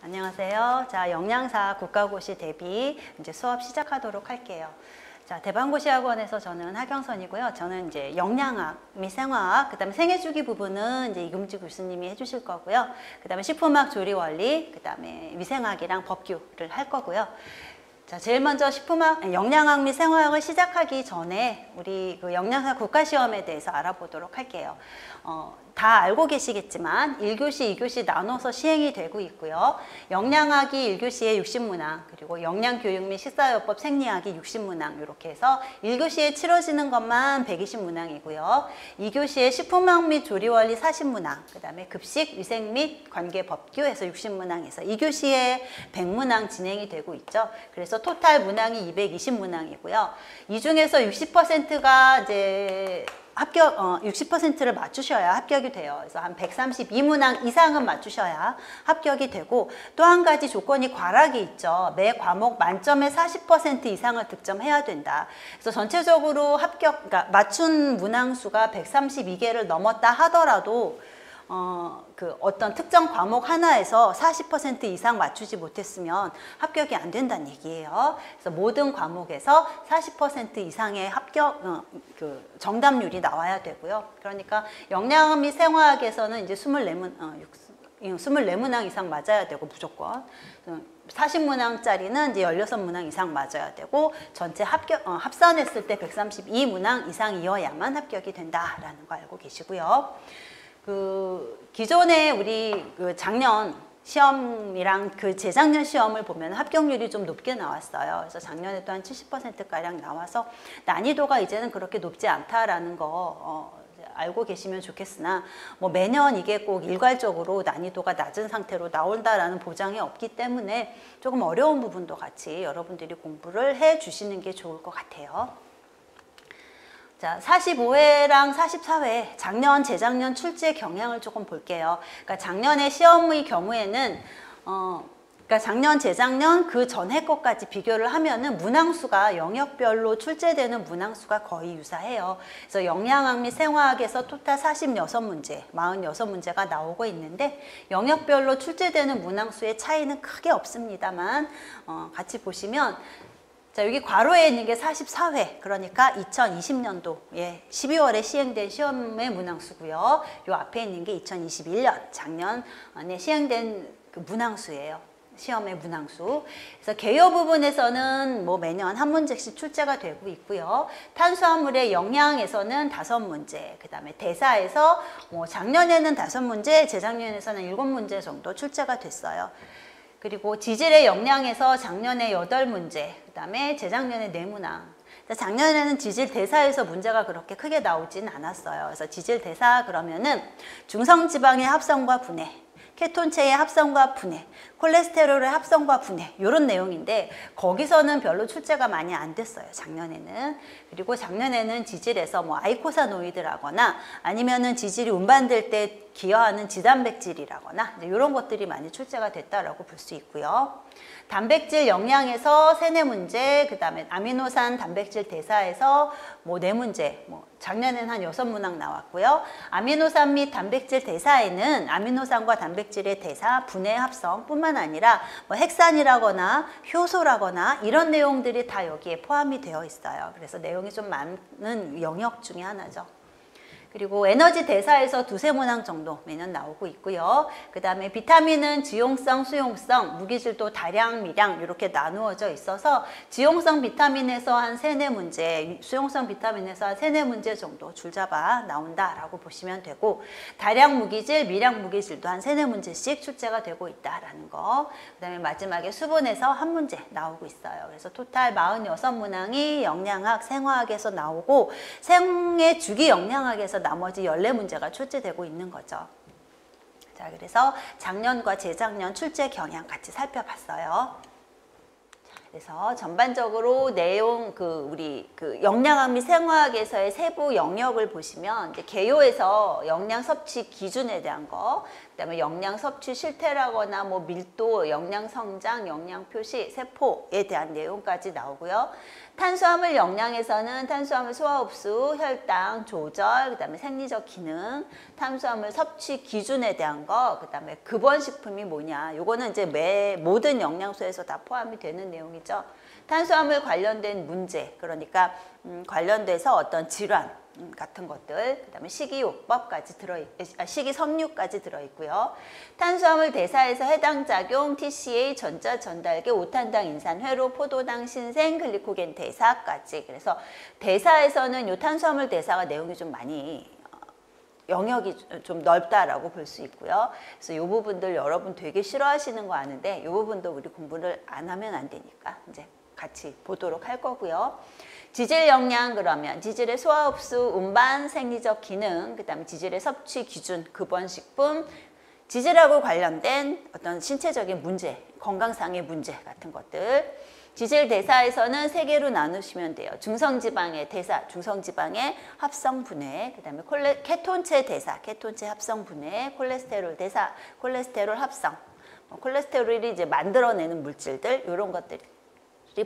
안녕하세요. 자, 영양사 국가고시 대비 이제 수업 시작하도록 할게요. 자, 대방고시학원에서 저는 하경선이고요. 저는 이제 영양학 및 생화학, 그다음에 생애주기 부분은 이제 이금주 교수님이 해주실 거고요. 그다음에 식품학 조리 원리, 그다음에 위생학이랑 법규를 할 거고요. 자, 제일 먼저 영양학 및 생화학을 시작하기 전에 우리 그 영양사 국가시험에 대해서 알아보도록 할게요. 다 알고 계시겠지만 1교시, 2교시 나눠서 시행이 되고 있고요. 영양학이 1교시에 60문항, 그리고 영양교육 및 식사요법 생리학이 60문항 이렇게 해서 1교시에 치러지는 것만 120문항이고요. 2교시에 식품학 및 조리원리 40문항, 그 다음에 급식, 위생 및 관계법규에서 60문항에서 2교시에 100문항 진행이 되고 있죠. 그래서 토탈 문항이 220문항이고요. 이 중에서 60%가 이제 60%를 맞추셔야 합격이 돼요. 그래서 한 132문항 이상은 맞추셔야 합격이 되고, 또 한 가지 조건이 과락이 있죠. 매 과목 만점의 40% 이상을 득점해야 된다. 그래서 전체적으로 그러니까 맞춘 문항 수가 132개를 넘었다 하더라도 어떤 특정 과목 하나에서 40% 이상 맞추지 못했으면 합격이 안 된다는 얘기예요. 그래서 모든 과목에서 40% 이상의 정답률이 나와야 되고요. 그러니까 영양학 및 생화학에서는 이제 24문항 이상 맞아야 되고, 무조건 40문항짜리는 이제 16문항 이상 맞아야 되고, 전체 합산했을 때 132문항 이상이어야만 합격이 된다라는 거 알고 계시고요. 기존에 우리 작년 시험이랑 재작년 시험을 보면 합격률이 좀 높게 나왔어요. 그래서 작년에도 한 70%가량 나와서 난이도가 이제는 그렇게 높지 않다라는 거 알고 계시면 좋겠으나, 매년 이게 꼭 일괄적으로 난이도가 낮은 상태로 나온다라는 보장이 없기 때문에 조금 어려운 부분도 같이 여러분들이 공부를 해 주시는 게 좋을 것 같아요. 자, 45회랑 44회, 작년, 재작년 출제 경향을 조금 볼게요. 그러니까 작년의 시험의 경우에는, 그러니까 작년, 재작년 그 전해 것까지 비교를 하면은 문항수가 영역별로 출제되는 문항수가 거의 유사해요. 그래서 영양학 및 생화학에서 토탈 46문제, 46문제가 나오고 있는데, 영역별로 출제되는 문항수의 차이는 크게 없습니다만, 같이 보시면, 자, 여기 괄호에 있는 게 44회, 그러니까 2020년도에 12월에 시행된 시험의 문항수고요. 요 앞에 있는 게 2021년, 작년에 시행된 그 문항수예요. 시험의 문항수. 그래서 개요 부분에서는 매년 한 문제씩 출제가 되고 있고요. 탄수화물의 영양에서는 5문제, 그 다음에 대사에서 작년에는 5문제, 재작년에서는 7문제 정도 출제가 됐어요. 그리고 지질의 영양에서 작년에 8문제, 그 다음에 재작년에 4문항. 작년에는 지질 대사에서 문제가 그렇게 크게 나오진 않았어요. 그래서 지질 대사 그러면은 중성지방의 합성과 분해, 케톤체의 합성과 분해, 콜레스테롤의 합성과 분해, 이런 내용인데, 거기서는 별로 출제가 많이 안 됐어요, 작년에는. 그리고 작년에는 지질에서 아이코사노이드라거나 아니면은 지질이 운반될 때 기여하는 지단백질이라거나 이런 것들이 많이 출제가 됐다라고 볼 수 있고요. 단백질 영양에서 3-4문제, 그 다음에 아미노산 단백질 대사에서 4문제, 작년에는 한 6문항 나왔고요. 아미노산 및 단백질 대사에는 아미노산과 단백질의 대사, 분해 합성 뿐만 아니라 핵산이라거나 효소라거나 이런 내용들이 다 여기에 포함이 되어 있어요. 그래서 내용이 좀 많은 영역 중에 하나죠. 그리고 에너지 대사에서 2-3문항 정도 매년 나오고 있고요. 그 다음에 비타민은 지용성, 수용성, 무기질도 다량, 미량 이렇게 나누어져 있어서 지용성 비타민에서 한 3-4문제, 수용성 비타민에서 한 3-4문제 정도 줄잡아 나온다라고 보시면 되고, 다량 무기질, 미량 무기질도 한 3-4문제씩 출제가 되고 있다라는 거. 그 다음에 마지막에 수분에서 1문제 나오고 있어요. 그래서 토탈 46문항이 영양학, 생화학에서 나오고, 생애 주기 영양학에서 나머지 14문제가 출제되고 있는 거죠. 자, 그래서 작년과 재작년 출제 경향 같이 살펴봤어요. 자, 그래서 전반적으로 내용 우리 영양학 및 생화학에서의 세부 영역을 보시면 이제 개요에서 영양 섭취 기준에 대한 거, 그다음에 영양 섭취 실태라거나 뭐 밀도, 영양 성장, 영양 표시, 세포에 대한 내용까지 나오고요. 탄수화물 영양에서는 탄수화물 소화 흡수, 혈당 조절, 그다음에 생리적 기능, 탄수화물 섭취 기준에 대한 거, 그다음에 급원식품이 뭐냐. 요거는 이제 모든 영양소에서 다 포함이 되는 내용이죠. 탄수화물 관련된 문제, 그러니까 관련돼서 어떤 질환 같은 것들, 그다음에 식이요법까지 식이섬유까지 들어있고요. 탄수화물 대사에서 해당 작용, TCA, 전자, 전달계, 오탄당, 인산, 회로, 포도당, 신생, 글리코겐 대사까지. 그래서 대사에서는 요 탄수화물 대사가 내용이 좀 많이 영역이 좀 넓다라고 볼 수 있고요. 그래서 이 부분들 여러분 되게 싫어하시는 거 아는데 이 부분도 우리 공부를 안 하면 안 되니까 이제 같이 보도록 할 거고요. 지질 영양 그러면 지질의 소화 흡수, 운반, 생리적 기능, 그다음에 지질의 섭취 기준, 급원식품, 지질하고 관련된 어떤 신체적인 문제, 건강상의 문제 같은 것들. 지질 대사에서는 세 개로 나누시면 돼요. 중성지방의 대사, 중성지방의 합성 분해, 그다음에 케톤체 대사, 케톤체 합성 분해, 콜레스테롤 대사, 콜레스테롤 합성. 콜레스테롤이 이제 만들어내는 물질들 이런 것들이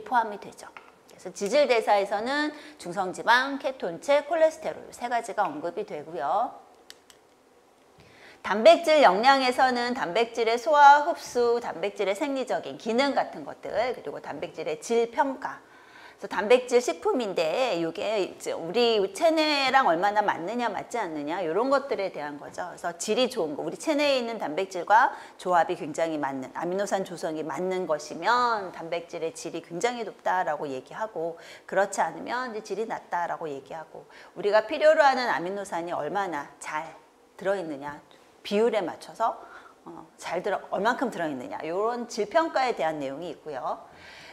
포함이 되죠. 그래서 지질 대사에서는 중성지방, 케톤체, 콜레스테롤 세 가지가 언급이 되고요. 단백질 영양에서는 단백질의 소화, 흡수, 단백질의 생리적인 기능 같은 것들, 그리고 단백질의 질 평가. 그래서 단백질 식품인데 이게 우리 체내랑 얼마나 맞느냐 맞지 않느냐 이런 것들에 대한 거죠. 그래서 질이 좋은 거, 우리 체내에 있는 단백질과 조합이 굉장히 맞는, 아미노산 조성이 맞는 것이면 단백질의 질이 굉장히 높다라고 얘기하고, 그렇지 않으면 이제 질이 낮다라고 얘기하고, 우리가 필요로 하는 아미노산이 얼마나 잘 들어있느냐, 비율에 맞춰서 얼만큼 들어있느냐 이런 질평가에 대한 내용이 있고요.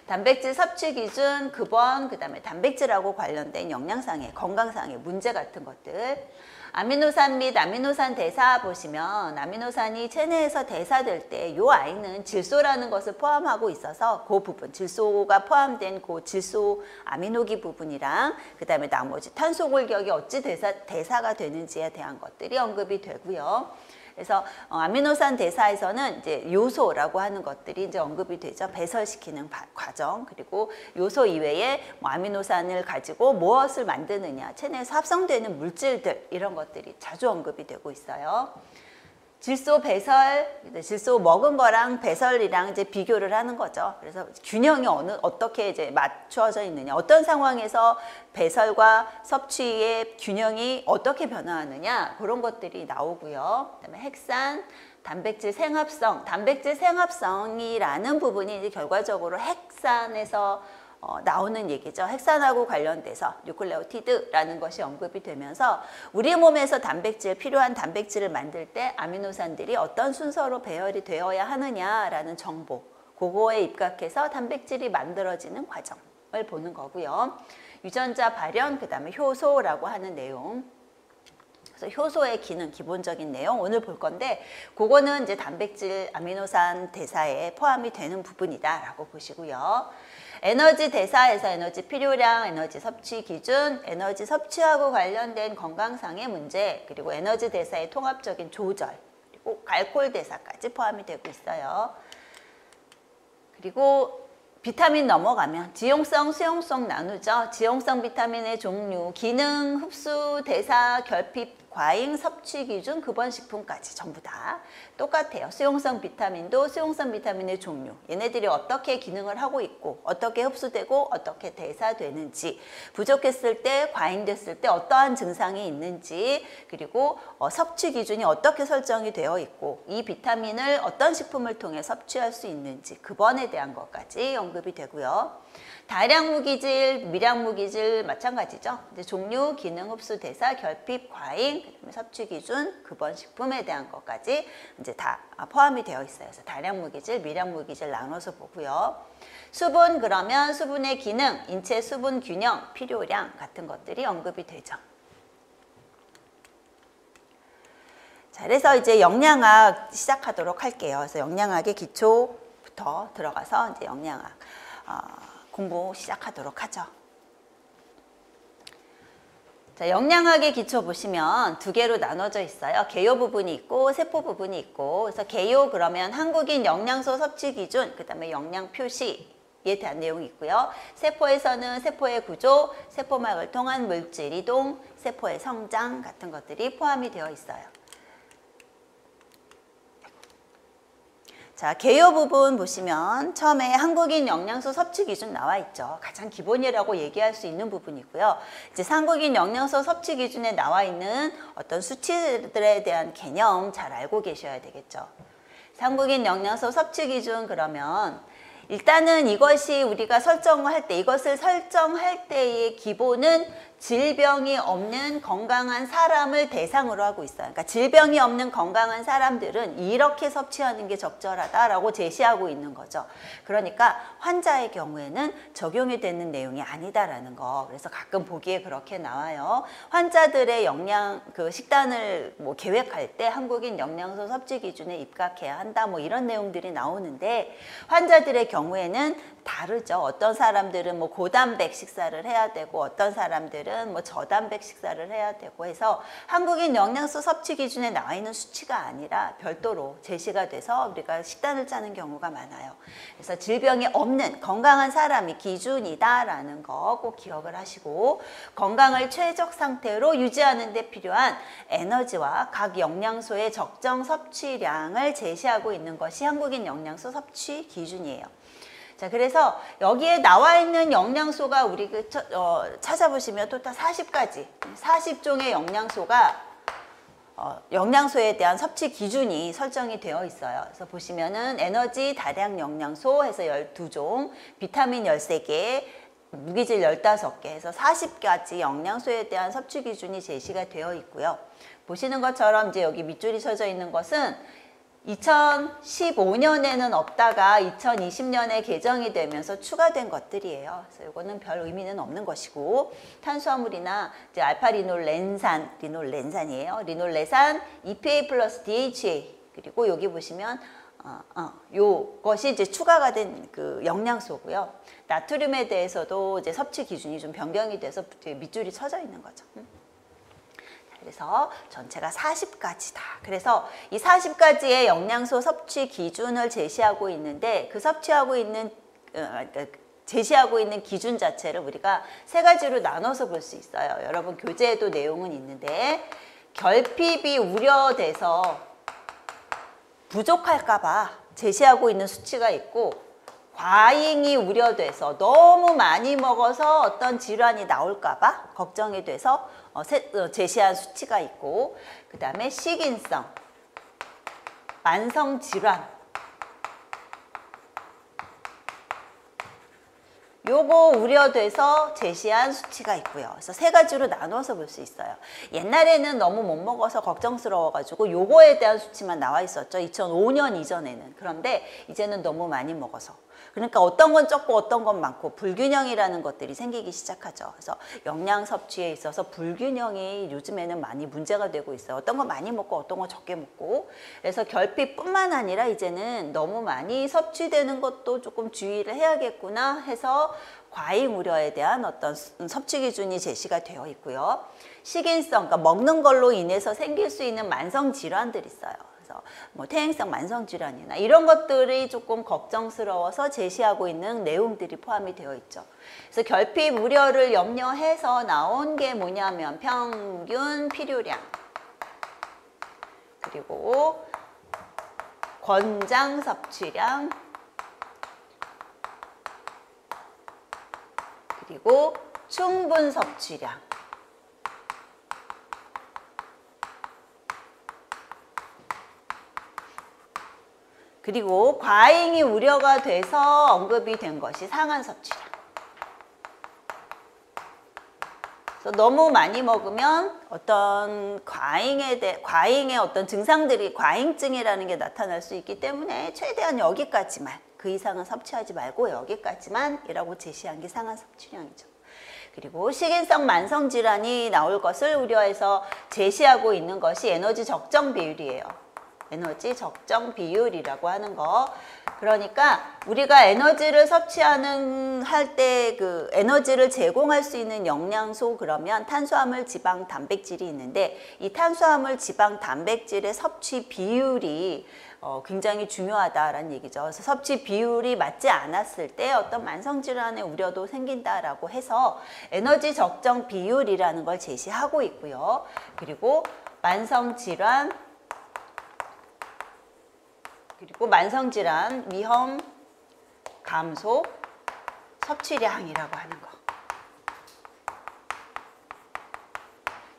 단백질 섭취 기준, 급원, 그다음에 단백질하고 관련된 영양상의, 건강상의 문제 같은 것들. 아미노산 및 아미노산 대사 보시면 아미노산이 체내에서 대사될 때 이 아이는 질소라는 것을 포함하고 있어서 그 부분, 질소가 포함된 그 질소 아미노기 부분이랑 그다음에 나머지 탄소 골격이 어찌 대사가 되는지에 대한 것들이 언급이 되고요. 그래서 아미노산 대사에서는 이제 요소라고 하는 것들이 이제 언급이 되죠. 배설시키는 과정, 그리고 요소 이외에 뭐 아미노산을 가지고 무엇을 만드느냐, 체내에서 합성되는 물질들 이런 것들이 자주 언급이 되고 있어요. 질소 배설, 질소 먹은 거랑 배설이랑 이제 비교를 하는 거죠. 그래서 균형이 어떻게 이제 맞춰져 있느냐, 어떤 상황에서 배설과 섭취의 균형이 어떻게 변화하느냐 그런 것들이 나오고요. 그다음에 핵산, 단백질 생합성, 단백질 생합성이라는 부분이 이제 결과적으로 핵산에서 나오는 얘기죠. 핵산하고 관련돼서 뉴클레오티드라는 것이 언급이 되면서 우리 몸에서 필요한 단백질을 만들 때 아미노산들이 어떤 순서로 배열이 되어야 하느냐라는 정보, 그거에 입각해서 단백질이 만들어지는 과정을 보는 거고요. 유전자 발현, 그 다음에 효소라고 하는 내용. 그래서 효소의 기능, 기본적인 내용 오늘 볼 건데, 그거는 이제 단백질, 아미노산 대사에 포함이 되는 부분이다라고 보시고요. 에너지 대사에서 에너지 필요량, 에너지 섭취 기준, 에너지 섭취하고 관련된 건강상의 문제, 그리고 에너지 대사의 통합적인 조절, 그리고 알코올 대사까지 포함이 되고 있어요. 그리고 비타민 넘어가면 지용성, 수용성 나누죠. 지용성 비타민의 종류, 기능, 흡수, 대사, 결핍, 과잉, 섭취 기준, 급원식품까지 전부 다 똑같아요. 수용성 비타민도 수용성 비타민의 종류, 얘네들이 어떻게 기능을 하고 있고 어떻게 흡수되고 어떻게 대사되는지, 부족했을 때, 과잉됐을 때 어떠한 증상이 있는지, 그리고 섭취 기준이 어떻게 설정이 되어 있고 이 비타민을 어떤 식품을 통해 섭취할 수 있는지, 급원에 대한 것까지 언급이 되고요. 다량 무기질, 미량 무기질 마찬가지죠. 이제 종류, 기능, 흡수, 대사, 결핍, 과잉, 그다음에 섭취 기준, 급원 식품에 대한 것까지 이제 다 포함이 되어 있어요. 그래서 다량 무기질, 미량 무기질 나눠서 보고요. 수분 그러면 수분의 기능, 인체 수분 균형, 필요량 같은 것들이 언급이 되죠. 자, 그래서 이제 영양학 시작하도록 할게요. 그래서 영양학의 기초부터 들어가서 이제 영양학. 공부 시작하도록 하죠. 자, 영양학의 기초 보시면 두 개로 나눠져 있어요. 개요 부분이 있고 세포 부분이 있고. 그래서 개요 그러면 한국인 영양소 섭취 기준, 그 다음에 영양 표시에 대한 내용이 있고요. 세포에서는 세포의 구조, 세포막을 통한 물질 이동, 세포의 성장 같은 것들이 포함이 되어 있어요. 자, 개요 부분 보시면 처음에 한국인 영양소 섭취 기준 나와 있죠. 가장 기본이라고 얘기할 수 있는 부분이고요. 이제 한국인 영양소 섭취 기준에 나와 있는 어떤 수치들에 대한 개념 잘 알고 계셔야 되겠죠. 한국인 영양소 섭취 기준 그러면 일단은 이것이 우리가 설정할 때, 이것을 설정할 때의 기본은 질병이 없는 건강한 사람을 대상으로 하고 있어요. 그러니까 질병이 없는 건강한 사람들은 이렇게 섭취하는 게 적절하다라고 제시하고 있는 거죠. 그러니까 환자의 경우에는 적용이 되는 내용이 아니다라는 거. 그래서 가끔 보기에 그렇게 나와요. 환자들의 식단을 계획할 때 한국인 영양소 섭취 기준에 입각해야 한다. 이런 내용들이 나오는데 환자들의 경우에는 다르죠. 어떤 사람들은 고단백 식사를 해야 되고 어떤 사람들은 저단백 식사를 해야 되고 해서 한국인 영양소 섭취 기준에 나와 있는 수치가 아니라 별도로 제시가 돼서 우리가 식단을 짜는 경우가 많아요. 그래서 질병이 없는 건강한 사람이 기준이다라는 거 꼭 기억을 하시고 건강을 최적 상태로 유지하는 데 필요한 에너지와 각 영양소의 적정 섭취량을 제시하고 있는 것이 한국인 영양소 섭취 기준이에요. 자, 그래서 여기에 나와 있는 영양소가 우리 찾아보시면 토탈 40가지, 40종의 영양소가 영양소에 대한 섭취 기준이 설정이 되어 있어요. 그래서 보시면은 에너지 다량 영양소 해서 12종, 비타민 13개, 무기질 15개 해서 40가지 영양소에 대한 섭취 기준이 제시가 되어 있고요. 보시는 것처럼 이제 여기 밑줄이 쳐져 있는 것은 2015년에는 없다가 2020년에 개정이 되면서 추가된 것들이에요. 그래서 이거는 별 의미는 없는 것이고 탄수화물이나 이제 알파리놀렌산, 리놀렌산이에요. 리놀레산, EPA 플러스 DHA 그리고 여기 보시면 요것이 이제 추가가 된 그 영양소고요. 나트륨에 대해서도 이제 섭취 기준이 좀 변경이 돼서 밑줄이 쳐져 있는 거죠. 그래서 전체가 40가지다. 그래서 이 40가지의 영양소 섭취 기준을 제시하고 있는데 그 제시하고 있는 기준 자체를 우리가 세 가지로 나눠서 볼 수 있어요. 여러분 교재에도 내용은 있는데 결핍이 우려돼서 부족할까 봐 제시하고 있는 수치가 있고 과잉이 우려돼서 너무 많이 먹어서 어떤 질환이 나올까 봐 걱정이 돼서 제시한 수치가 있고 그 다음에 식인성, 만성질환 요거 우려돼서 제시한 수치가 있고요. 그래서 세 가지로 나눠서 볼 수 있어요. 옛날에는 너무 못 먹어서 걱정스러워가지고 요거에 대한 수치만 나와 있었죠. 2005년 이전에는. 그런데 이제는 너무 많이 먹어서. 그러니까 어떤 건 적고 어떤 건 많고 불균형이라는 것들이 생기기 시작하죠. 그래서 영양 섭취에 있어서 불균형이 요즘에는 많이 문제가 되고 있어요. 어떤 거 많이 먹고 어떤 거 적게 먹고. 그래서 결핍뿐만 아니라 이제는 너무 많이 섭취되는 것도 조금 주의를 해야겠구나 해서 과잉 우려에 대한 어떤 섭취 기준이 제시가 되어 있고요. 식인성, 그러니까 먹는 걸로 인해서 생길 수 있는 만성 질환들이 있어요. 퇴행성 만성질환이나 이런 것들이 조금 걱정스러워서 제시하고 있는 내용들이 포함이 되어 있죠. 그래서 결핍 우려를 염려해서 나온 게 뭐냐면 평균 필요량 그리고 권장 섭취량 그리고 충분 섭취량 그리고 과잉이 우려가 돼서 언급이 된 것이 상한 섭취량. 그래서 너무 많이 먹으면 어떤 과잉의 어떤 증상들이 과잉증이라는 게 나타날 수 있기 때문에 최대한 여기까지만, 그 이상은 섭취하지 말고 여기까지만이라고 제시한 게 상한 섭취량이죠. 그리고 식인성 만성질환이 나올 것을 우려해서 제시하고 있는 것이 에너지 적정 비율이에요. 에너지 적정 비율이라고 하는 거. 그러니까 우리가 에너지를 섭취하는 할 때 그 에너지를 제공할 수 있는 영양소 그러면 탄수화물, 지방, 단백질이 있는데 이 탄수화물, 지방, 단백질의 섭취 비율이 굉장히 중요하다라는 얘기죠. 그래서 섭취 비율이 맞지 않았을 때 어떤 만성질환의 우려도 생긴다라고 해서 에너지 적정 비율이라는 걸 제시하고 있고요. 그리고 만성질환 위험 감소 섭취량이라고 하는 거.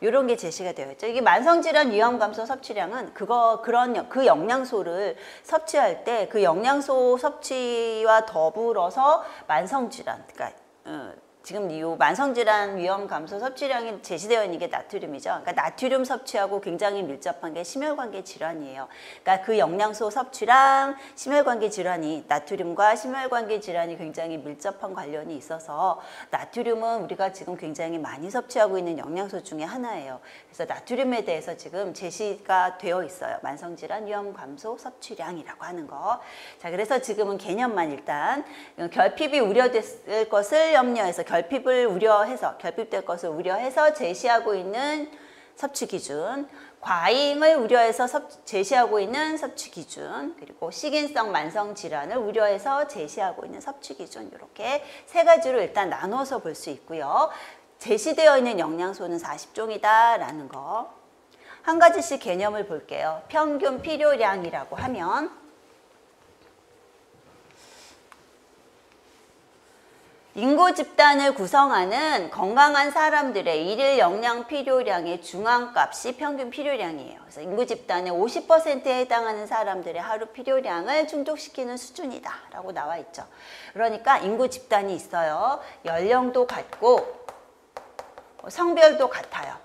이런 게 제시가 되어 있죠. 이게 만성질환 위험 감소 섭취량은 그 영양소를 섭취할 때 그 영양소 섭취와 더불어서 만성질환, 그러니까 지금 이 만성질환 위험 감소 섭취량이 제시되어 있는 게 나트륨이죠. 그러니까 나트륨 섭취하고 굉장히 밀접한 게 심혈관계 질환이에요. 그러니까 그 영양소 섭취랑 심혈관계 질환이 나트륨과 심혈관계 질환이 굉장히 밀접한 관련이 있어서 나트륨은 우리가 지금 굉장히 많이 섭취하고 있는 영양소 중에 하나예요. 그래서 나트륨에 대해서 지금 제시가 되어 있어요. 만성질환 위험 감소 섭취량이라고 하는 거. 자, 그래서 지금은 개념만 일단 결핍이 우려될 것을 염려해서 결핍될 것을 우려해서 제시하고 있는 섭취 기준, 과잉을 우려해서 제시하고 있는 섭취 기준, 그리고 식인성 만성 질환을 우려해서 제시하고 있는 섭취 기준, 이렇게 세 가지로 일단 나눠서 볼 수 있고요. 제시되어 있는 영양소는 40종이다라는 거. 한 가지씩 개념을 볼게요. 평균 필요량이라고 하면 인구 집단을 구성하는 건강한 사람들의 일일 영양 필요량의 중앙값이 평균 필요량이에요. 그래서 인구 집단의 50%에 해당하는 사람들의 하루 필요량을 충족시키는 수준이다 라고 나와 있죠. 그러니까 인구 집단이 있어요. 연령도 같고 성별도 같아요.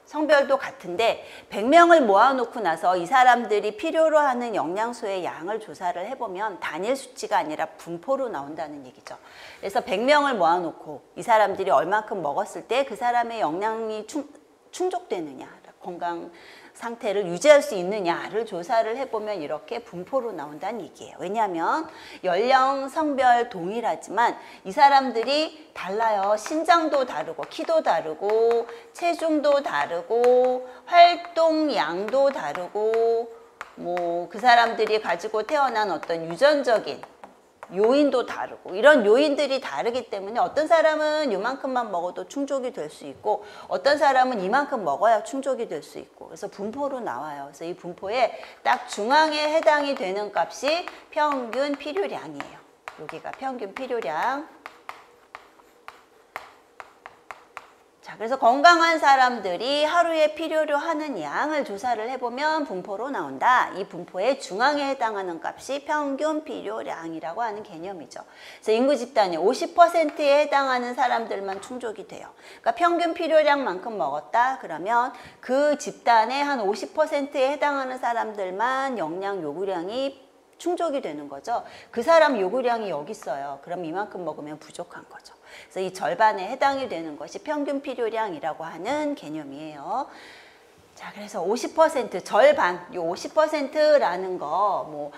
성별도 같은데 100명을 모아놓고 나서 이 사람들이 필요로 하는 영양소의 양을 조사를 해보면 단일 수치가 아니라 분포로 나온다는 얘기죠. 그래서 100명을 모아놓고 이 사람들이 얼만큼 먹었을 때 그 사람의 영양이 충족되느냐, 건강 상태를 유지할 수 있느냐를 조사를 해보면 이렇게 분포로 나온다는 얘기예요. 왜냐하면 연령, 성별 동일하지만 이 사람들이 달라요. 신장도 다르고 키도 다르고 체중도 다르고 활동량도 다르고 뭐 그 사람들이 가지고 태어난 어떤 유전적인 요인도 다르고 이런 요인들이 다르기 때문에 어떤 사람은 이만큼만 먹어도 충족이 될 수 있고 어떤 사람은 이만큼 먹어야 충족이 될 수 있고 그래서 분포로 나와요. 그래서 이 분포에 딱 중앙에 해당이 되는 값이 평균 필요량이에요. 여기가 평균 필요량. 자, 그래서 건강한 사람들이 하루에 필요로 하는 양을 조사를 해보면 분포로 나온다. 이 분포의 중앙에 해당하는 값이 평균 필요량이라고 하는 개념이죠. 그래서 인구 집단의 50%에 해당하는 사람들만 충족이 돼요. 그러니까 평균 필요량만큼 먹었다. 그러면 그 집단의 한 50%에 해당하는 사람들만 영양 요구량이 충족이 되는 거죠. 그 사람 요구량이 여기 있어요. 그럼 이만큼 먹으면 부족한 거죠. 그래서 이 절반에 해당이 되는 것이 평균 필요량이라고 하는 개념이에요. 자, 그래서 50% 절반, 이 50%라는 거,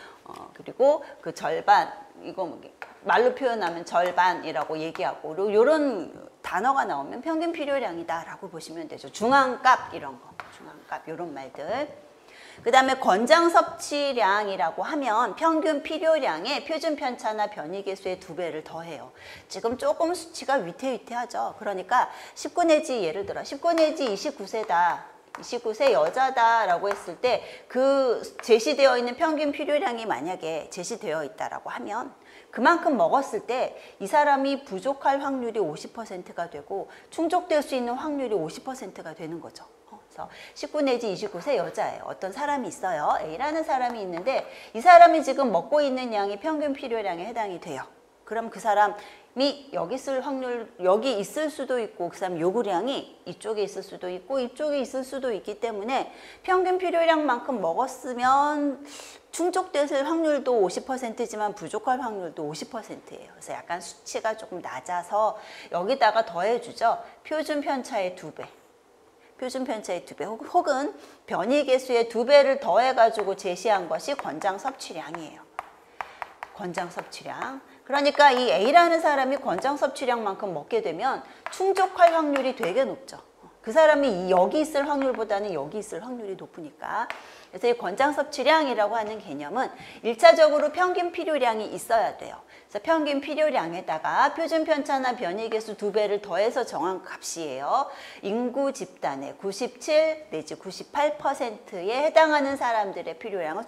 그리고 그 절반, 이거 말로 표현하면 절반이라고 얘기하고, 요런 단어가 나오면 평균 필요량이다라고 보시면 되죠. 중앙값 이런 거, 중앙값 이런 말들. 그 다음에 권장 섭취량이라고 하면 평균 필요량에 표준 편차나 변이 개수의 2배를 더해요. 지금 조금 수치가 위태위태하죠. 그러니까 19 내지 예를 들어 19 내지 29세다. 29세 여자다라고 했을 때 그 제시되어 있는 평균 필요량이 만약에 제시되어 있다라고 하면 그만큼 먹었을 때 이 사람이 부족할 확률이 50%가 되고 충족될 수 있는 확률이 50%가 되는 거죠. 그래서 19 내지 29세 여자예요. 어떤 사람이 있어요. A라는 사람이 있는데 이 사람이 지금 먹고 있는 양이 평균 필요량에 해당이 돼요. 그럼 그 사람이 여기 있을 확률, 여기 있을 수도 있고 그 사람 요구량이 이쪽에 있을 수도 있고 이쪽에 있을 수도 있기 때문에 평균 필요량만큼 먹었으면 충족될 확률도 50%지만 부족할 확률도 50%예요. 그래서 약간 수치가 조금 낮아서 여기다가 더해주죠. 표준 편차의 2배. 표준 편차의 2배 혹은 변이 개수의 2배를 더해가지고 제시한 것이 권장 섭취량이에요. 권장 섭취량. 그러니까 이 A라는 사람이 권장 섭취량만큼 먹게 되면 충족할 확률이 되게 높죠. 그 사람이 여기 있을 확률보다는 여기 있을 확률이 높으니까. 그래서 이 권장 섭취량이라고 하는 개념은 1차적으로 평균 필요량이 있어야 돼요. 그래서 평균 필요량에다가 표준 편차나 변이 개수 2배를 더해서 정한 값이에요. 인구 집단의 97 내지 98%에 해당하는 사람들의 필요량을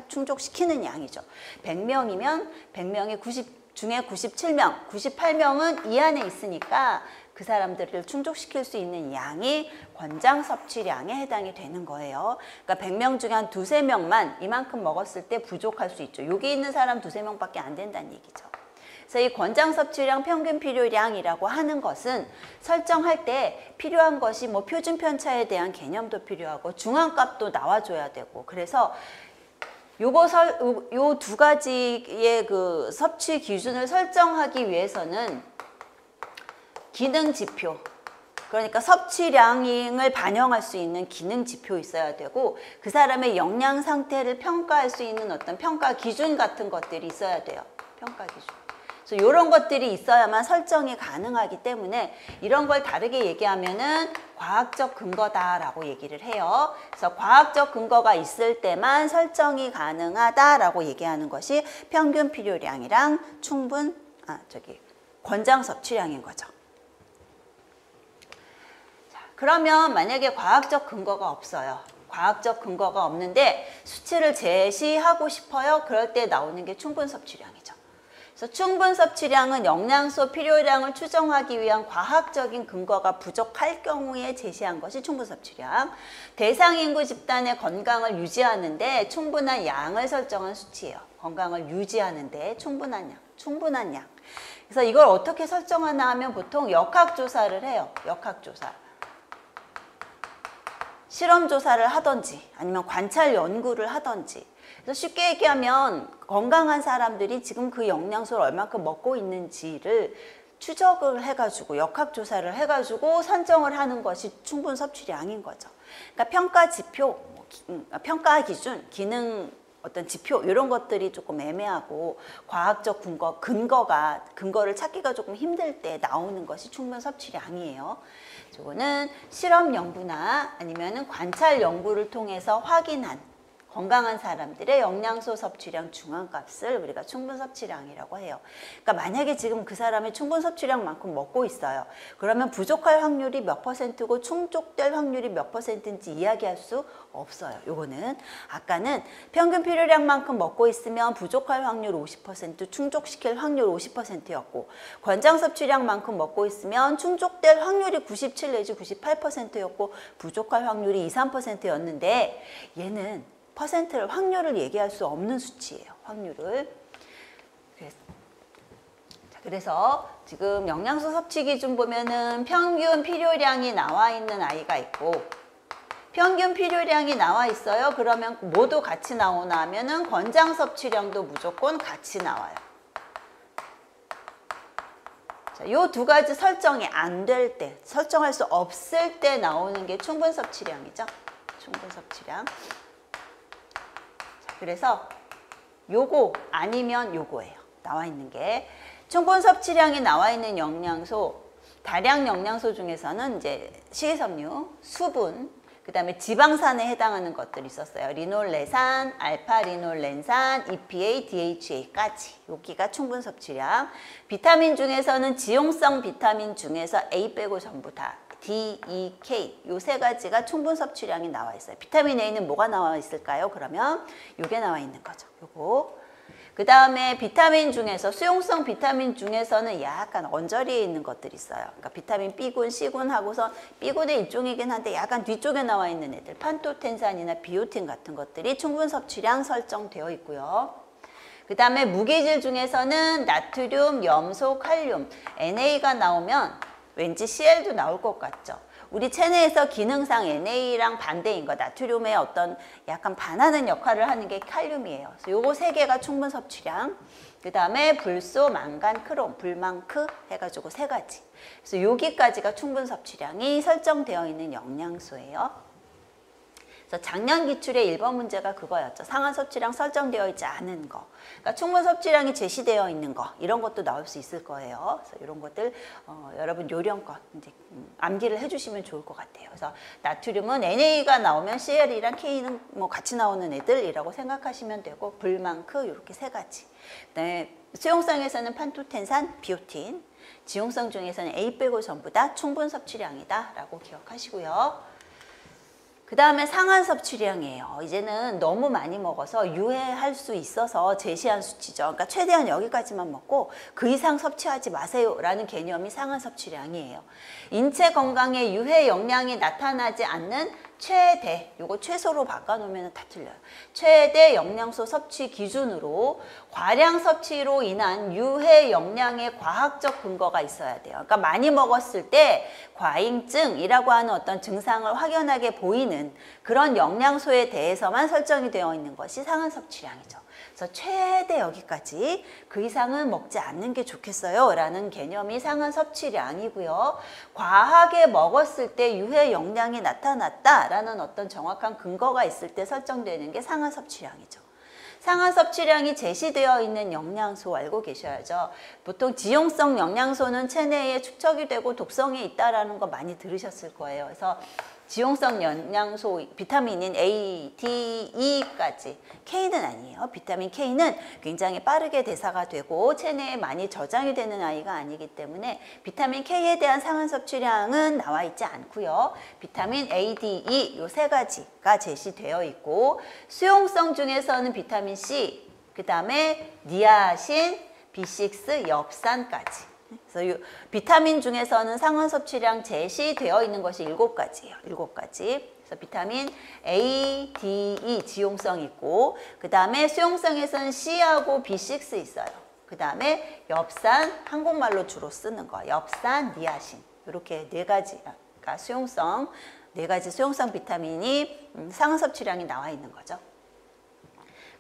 충족시키는 양이죠. 100명이면 100명의 90 중에 97명, 98명은 이 안에 있으니까 그 사람들을 충족시킬 수 있는 양이 권장 섭취량에 해당이 되는 거예요. 그러니까 100명 중에 한 2~3명만 이만큼 먹었을 때 부족할 수 있죠. 여기 있는 사람 2~3명밖에 안 된다는 얘기죠. 그래서 이 권장 섭취량 평균 필요량이라고 하는 것은 설정할 때 필요한 것이 뭐 표준 편차에 대한 개념도 필요하고 중앙값도 나와줘야 되고, 그래서 요 두 가지의 그 섭취 기준을 설정하기 위해서는 기능 지표, 그러니까 섭취량을 반영할 수 있는 기능 지표 있어야 되고, 그 사람의 영양 상태를 평가할 수 있는 어떤 평가 기준 같은 것들이 있어야 돼요. 평가 기준. 그래서 이런 것들이 있어야만 설정이 가능하기 때문에 이런 걸 다르게 얘기하면은 과학적 근거다라고 얘기를 해요. 그래서 과학적 근거가 있을 때만 설정이 가능하다라고 얘기하는 것이 평균 필요량이랑 권장 섭취량인 거죠. 자, 그러면 만약에 과학적 근거가 없어요. 과학적 근거가 없는데 수치를 제시하고 싶어요. 그럴 때 나오는 게 충분 섭취량이죠. 그래서 충분 섭취량은 영양소 필요량을 추정하기 위한 과학적인 근거가 부족할 경우에 제시한 것이 충분 섭취량. 대상 인구 집단의 건강을 유지하는데 충분한 양을 설정한 수치예요. 건강을 유지하는데 충분한 양. 그래서 이걸 어떻게 설정하나 하면 보통 역학조사를 해요. 역학조사. 실험조사를 하든지 아니면 관찰 연구를 하든지. 그래서 쉽게 얘기하면 건강한 사람들이 지금 그 영양소를 얼마큼 먹고 있는지를 추적을 해가지고 역학조사를 해가지고 산정을 하는 것이 충분 섭취량인 거죠. 그러니까 평가 지표, 평가 기준, 기능 어떤 지표 이런 것들이 조금 애매하고 과학적 근거를 찾기가 조금 힘들 때 나오는 것이 충분 섭취량이에요. 이거는 실험 연구나 아니면은 관찰 연구를 통해서 확인한 건강한 사람들의 영양소 섭취량 중앙값을 우리가 충분 섭취량이라고 해요. 그러니까 만약에 지금 그 사람이 충분 섭취량만큼 먹고 있어요. 그러면 부족할 확률이 몇 %고 충족될 확률이 몇 %인지 이야기할 수 없어요. 요거는 아까는 평균 필요량만큼 먹고 있으면 부족할 확률 50%, 충족시킬 확률 50%였고 권장 섭취량만큼 먹고 있으면 충족될 확률이 97 내지 98%였고 부족할 확률이 2~3%였는데 얘는 퍼센트를 확률을 얘기할 수 없는 수치예요. 확률을. 그래서 지금 영양소 섭취 기준 보면은 평균 필요량이 나와 있는 아이가 있고 평균 필요량이 나와 있어요. 그러면 모두 같이 나오나 하면은 권장 섭취량도 무조건 같이 나와요. 자, 요 두 가지 설정이 안 될 때, 설정할 수 없을 때 나오는 게 충분 섭취량이죠. 충분 섭취량. 그래서 요거 아니면 요거예요. 나와 있는 게 충분 섭취량이 나와 있는 영양소, 다량 영양소 중에서는 이제 식이섬유, 수분, 그 다음에 지방산에 해당하는 것들이 있었어요. 리놀레산, 알파리놀렌산, EPA, DHA까지. 여기가 충분 섭취량. 비타민 중에서는 지용성 비타민 중에서 A 빼고 전부 다 D, E, K 요 세 가지가 충분 섭취량이 나와 있어요. 비타민 A는 뭐가 나와 있을까요? 그러면 요게 나와 있는 거죠. 요거. 그 다음에 비타민 중에서 수용성 비타민 중에서는 약간 언저리에 있는 것들이 있어요. 그러니까 비타민 B군, C군 하고서 B군의 일종이긴 한데 약간 뒤쪽에 나와 있는 애들 판토텐산이나 비오틴 같은 것들이 충분 섭취량 설정되어 있고요. 그 다음에 무기질 중에서는 나트륨, 염소, 칼륨, NA가 나오면 왠지 CL도 나올 것 같죠. 우리 체내에서 기능상 NA랑 반대인 거, 나트륨의 어떤 약간 반하는 역할을 하는 게 칼륨이에요. 그래서 요거 세 개가 충분 섭취량. 그 다음에 불소, 망간, 크롬, 불망크 해가지고 세 가지. 그래서 여기까지가 충분 섭취량이 설정되어 있는 영양소예요. 그래서 작년 기출의 1번 문제가 그거였죠. 상한 섭취량 설정되어 있지 않은 거. 그러니까 충분 섭취량이 제시되어 있는 거. 이런 것도 나올 수 있을 거예요. 그래서 이런 것들 여러분 요령껏 이제 암기를 해주시면 좋을 것 같아요. 그래서 나트륨은 NA가 나오면 CL이랑 K는 뭐 같이 나오는 애들이라고 생각하시면 되고 불만크 이렇게 세 가지. 그다음에 수용성에서는 판토텐산, 비오틴. 지용성 중에서는 A 빼고 전부 다 충분 섭취량이다 라고 기억하시고요. 그 다음에 상한 섭취량이에요. 이제는 너무 많이 먹어서 유해할 수 있어서 제시한 수치죠. 그러니까 최대한 여기까지만 먹고 그 이상 섭취하지 마세요 라는 개념이 상한 섭취량이에요. 인체 건강에 유해 영향이 나타나지 않는 최대, 요거 최소로 바꿔놓으면 다 틀려요. 최대 영양소 섭취 기준으로 과량 섭취로 인한 유해 영양의 과학적 근거가 있어야 돼요. 그러니까 많이 먹었을 때 과잉증이라고 하는 어떤 증상을 확연하게 보이는 그런 영양소에 대해서만 설정이 되어 있는 것이 상한 섭취량이죠. 그래서 최대 여기까지, 그 이상은 먹지 않는 게 좋겠어요 라는 개념이 상한 섭취량이고요. 과하게 먹었을 때 유해 영향이 나타났다 라는 어떤 정확한 근거가 있을 때 설정되는 게 상한 섭취량이죠. 상한 섭취량이 제시되어 있는 영양소 알고 계셔야죠. 보통 지용성 영양소는 체내에 축적이 되고 독성이 있다라는 거 많이 들으셨을 거예요. 그래서 지용성 영양소 비타민인 A, D, E까지, K는 아니에요. 비타민 K는 굉장히 빠르게 대사가 되고 체내에 많이 저장이 되는 아이가 아니기 때문에 비타민 K에 대한 상한 섭취량은 나와 있지 않고요. 비타민 A, D, E 요 세 가지가 제시되어 있고, 수용성 중에서는 비타민 C, 그 다음에 니아신, B6, 엽산까지. 그래서 이 비타민 중에서는 상한 섭취량 제시되어 있는 것이 7가지예요. 7가지. 그래서 비타민 A, D, E 지용성 있고, 그 다음에 수용성에서는 C하고 B6 있어요. 그 다음에 엽산, 한국말로 주로 쓰는 거, 엽산, 니아신 이렇게 4가지가 수용성, 4가지 수용성 비타민이 상한 섭취량이 나와 있는 거죠.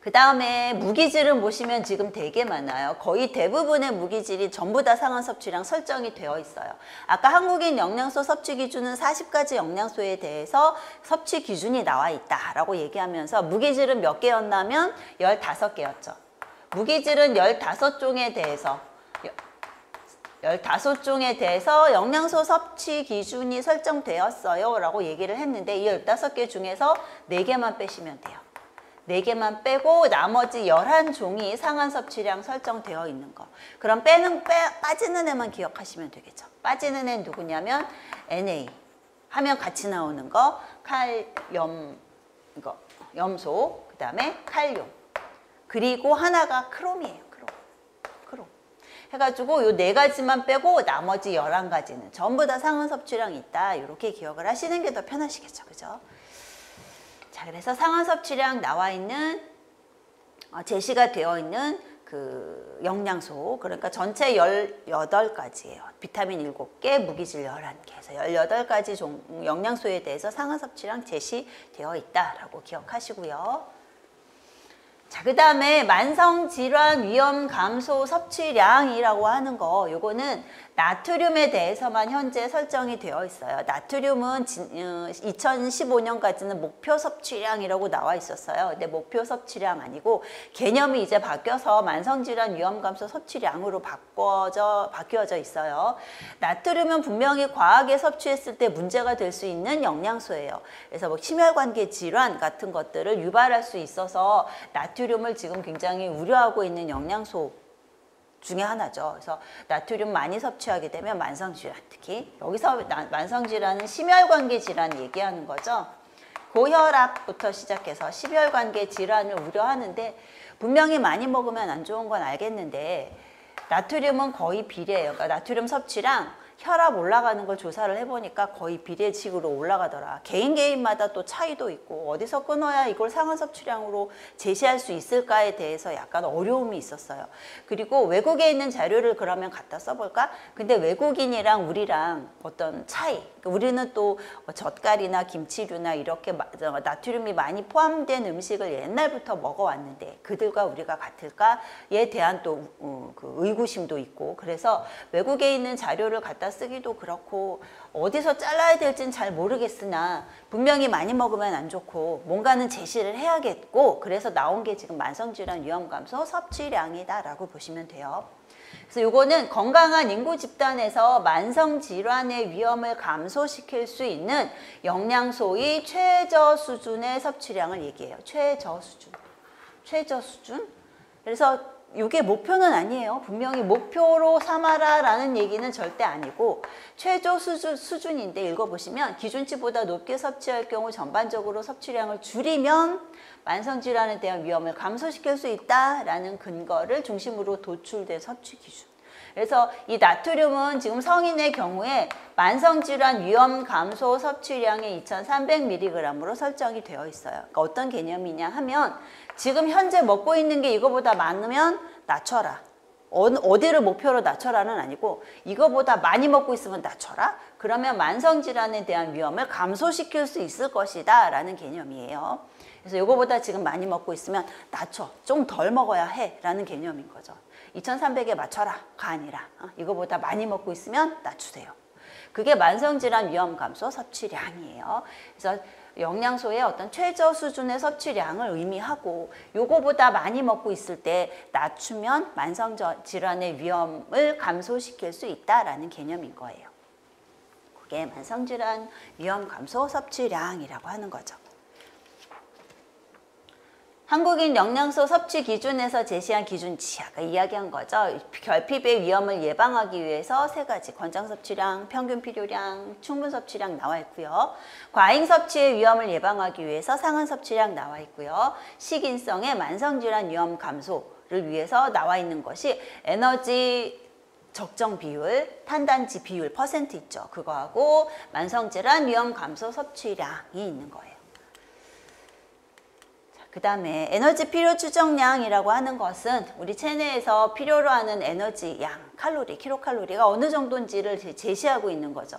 그 다음에 무기질은 보시면 지금 되게 많아요. 거의 대부분의 무기질이 전부 다 상한 섭취량 설정이 되어 있어요. 아까 한국인 영양소 섭취 기준은 40가지 영양소에 대해서 섭취 기준이 나와 있다라고 얘기하면서 무기질은 몇 개였냐면 15개였죠. 무기질은 15종에 대해서 15종에 대해서 영양소 섭취 기준이 설정되었어요 라고 얘기를 했는데, 이 15개 중에서 4개만 빼시면 돼요. 4개만 빼고 나머지 11종이 상한 섭취량 설정되어 있는 거. 그럼 빠지는 애만 기억하시면 되겠죠. 빠지는 애 누구냐면 Na 하면 같이 나오는 거, 염소, 그 다음에 칼륨, 그리고 하나가 크롬이에요. 크롬. 해가지고 요 4가지만 빼고 나머지 11가지는 전부 다 상한 섭취량이 있다. 이렇게 기억을 하시는 게 더 편하시겠죠. 그죠? 자, 그래서 상한 섭취량 나와 있는, 제시가 되어 있는 그 영양소, 그러니까 전체 18가지예요. 비타민 7개, 무기질 11개. 그래서 18가지 영양소에 대해서 상한 섭취량 제시되어 있다라고 기억하시고요. 자, 그 다음에 만성질환 위험 감소 섭취량이라고 하는 거, 요거는 나트륨에 대해서만 현재 설정이 되어 있어요. 나트륨은 2015년까지는 목표 섭취량이라고 나와 있었어요. 근데 목표 섭취량 아니고 개념이 이제 바뀌어서 만성질환 위험 감소 섭취량으로 바뀌어져 있어요. 나트륨은 분명히 과하게 섭취했을 때 문제가 될 수 있는 영양소예요. 그래서 뭐 심혈관계 질환 같은 것들을 유발할 수 있어서 나트륨을 지금 굉장히 우려하고 있는 영양소 중에 하나죠. 그래서 나트륨 많이 섭취하게 되면 만성질환, 특히 여기서 만성질환은 심혈관계 질환 얘기하는 거죠. 고혈압부터 시작해서 심혈관계 질환을 우려하는데, 분명히 많이 먹으면 안 좋은 건 알겠는데 나트륨은 거의 비례해요. 그러니까 나트륨 섭취랑 혈압 올라가는 걸 조사를 해보니까 거의 비례식으로 올라가더라. 개인마다 또 차이도 있고 어디서 끊어야 이걸 상한 섭취량으로 제시할 수 있을까에 대해서 약간 어려움이 있었어요. 그리고 외국에 있는 자료를 그러면 갖다 써볼까? 근데 외국인이랑 우리랑 어떤 차이, 우리는 또 젓갈이나 김치류나 이렇게 나트륨이 많이 포함된 음식을 옛날부터 먹어왔는데 그들과 우리가 같을까에 대한 또 그 의구심도 있고, 그래서 외국에 있는 자료를 갖다 갖다 쓰기도 그렇고 어디서 잘라야 될지는 잘 모르겠으나 분명히 많이 먹으면 안 좋고 뭔가는 제시를 해야겠고 그래서 나온 게 지금 만성질환 위험 감소 섭취량이다라고 보시면 돼요. 그래서 요거는 건강한 인구 집단에서 만성질환의 위험을 감소시킬 수 있는 영양소의 최저 수준의 섭취량을 얘기해요. 최저 수준. 최저 수준. 그래서 이게 목표는 아니에요. 분명히 목표로 삼아라 라는 얘기는 절대 아니고 최저 수준인데 읽어보시면 기준치보다 높게 섭취할 경우 전반적으로 섭취량을 줄이면 만성질환에 대한 위험을 감소시킬 수 있다라는 근거를 중심으로 도출된 섭취 기준. 그래서 이 나트륨은 지금 성인의 경우에 만성질환 위험 감소 섭취량의 2300mg으로 설정이 되어 있어요. 그러니까 어떤 개념이냐 하면 지금 현재 먹고 있는 게 이거보다 많으면 낮춰라. 어디를 목표로 낮춰라는 아니고 이거보다 많이 먹고 있으면 낮춰라. 그러면 만성질환에 대한 위험을 감소시킬 수 있을 것이다 라는 개념이에요. 그래서 이거보다 지금 많이 먹고 있으면 낮춰. 좀 덜 먹어야 해 라는 개념인 거죠. 2300에 맞춰라 가 아니라 이거보다 많이 먹고 있으면 낮추세요. 그게 만성질환 위험 감소 섭취량이에요. 그래서 영양소의 어떤 최저 수준의 섭취량을 의미하고 요거보다 많이 먹고 있을 때 낮추면 만성질환의 위험을 감소시킬 수 있다라는 개념인 거예요. 그게 만성질환 위험 감소 섭취량이라고 하는 거죠. 한국인 영양소 섭취 기준에서 제시한 기준치, 아까 이야기한 거죠. 결핍의 위험을 예방하기 위해서 세 가지, 권장 섭취량, 평균 필요량, 충분 섭취량 나와 있고요. 과잉 섭취의 위험을 예방하기 위해서 상한 섭취량 나와 있고요. 식인성의 만성질환 위험 감소를 위해서 나와 있는 것이 에너지 적정 비율, 탄단지 비율 퍼센트 있죠. 그거하고 만성질환 위험 감소 섭취량이 있는 거예요. 그 다음에 에너지 필요 추정량이라고 하는 것은 우리 체내에서 필요로 하는 에너지 양, 칼로리, 킬로칼로리가 어느 정도인지를 제시하고 있는 거죠.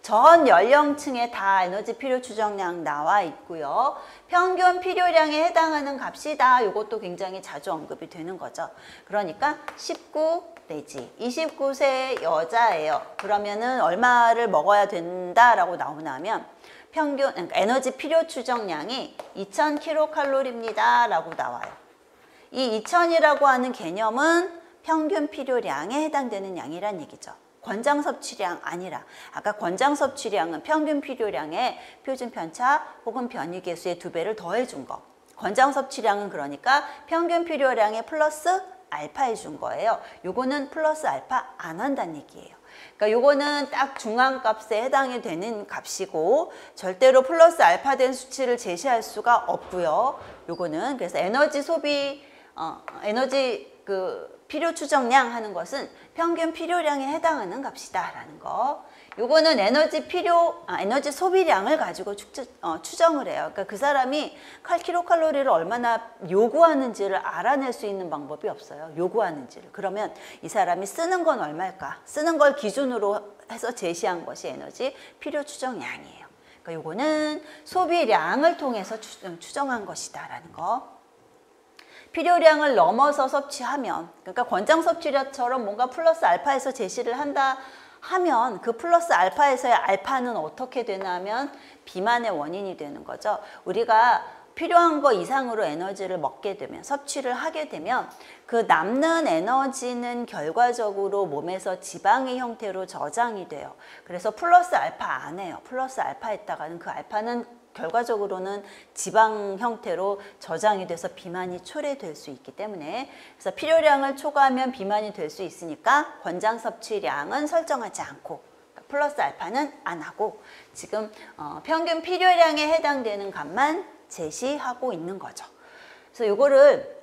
전 연령층에 다 에너지 필요 추정량 나와 있고요. 평균 필요량에 해당하는 값이다. 이것도 굉장히 자주 언급이 되는 거죠. 그러니까 19 내지 29세 여자예요. 그러면은 얼마를 먹어야 된다라고 나오냐면 평균 그러니까 에너지 필요 추정량이 2000kcal입니다 라고 나와요. 이 2000이라고 하는 개념은 평균 필요량에 해당되는 양이란 얘기죠. 권장 섭취량 아니라 아까 권장 섭취량은 평균 필요량에 표준 편차 혹은 변이 계수의 2배를 더해 준 거. 권장 섭취량은 그러니까 평균 필요량에 플러스 알파 해준 거예요. 요거는 플러스 알파 안 한다는 얘기예요. 그러니까 요거는 딱 중앙값에 해당이 되는 값이고 절대로 플러스 알파 된 수치를 제시할 수가 없고요. 요거는 그래서 에너지 소비, 에너지 필요 추정량 하는 것은 평균 필요량에 해당하는 값이다라는 거. 요거는 에너지 소비량을 가지고 추정을 해요. 그러니까 그 사람이 킬로칼로리를 얼마나 요구하는지를 알아낼 수 있는 방법이 없어요. 요구하는지를. 그러면 이 사람이 쓰는 건 얼마일까? 쓰는 걸 기준으로 해서 제시한 것이 에너지 필요 추정량이에요. 그러니까 요거는 소비량을 통해서 추정한 것이다라는 거. 필요량을 넘어서 섭취하면, 그러니까 권장 섭취량처럼 뭔가 플러스 알파에서 제시를 한다 하면 그 플러스 알파에서의 알파는 어떻게 되나 하면 비만의 원인이 되는 거죠. 우리가 필요한 거 이상으로 에너지를 먹게 되면, 섭취를 하게 되면 그 남는 에너지는 결과적으로 몸에서 지방의 형태로 저장이 돼요. 그래서 플러스 알파 안 해요. 플러스 알파 했다가는 그 알파는 결과적으로는 지방 형태로 저장이 돼서 비만이 초래될 수 있기 때문에 그래서 필요량을 초과하면 비만이 될 수 있으니까 권장 섭취량은 설정하지 않고 플러스 알파는 안 하고 지금 평균 필요량에 해당되는 값만 제시하고 있는 거죠. 그래서 요거를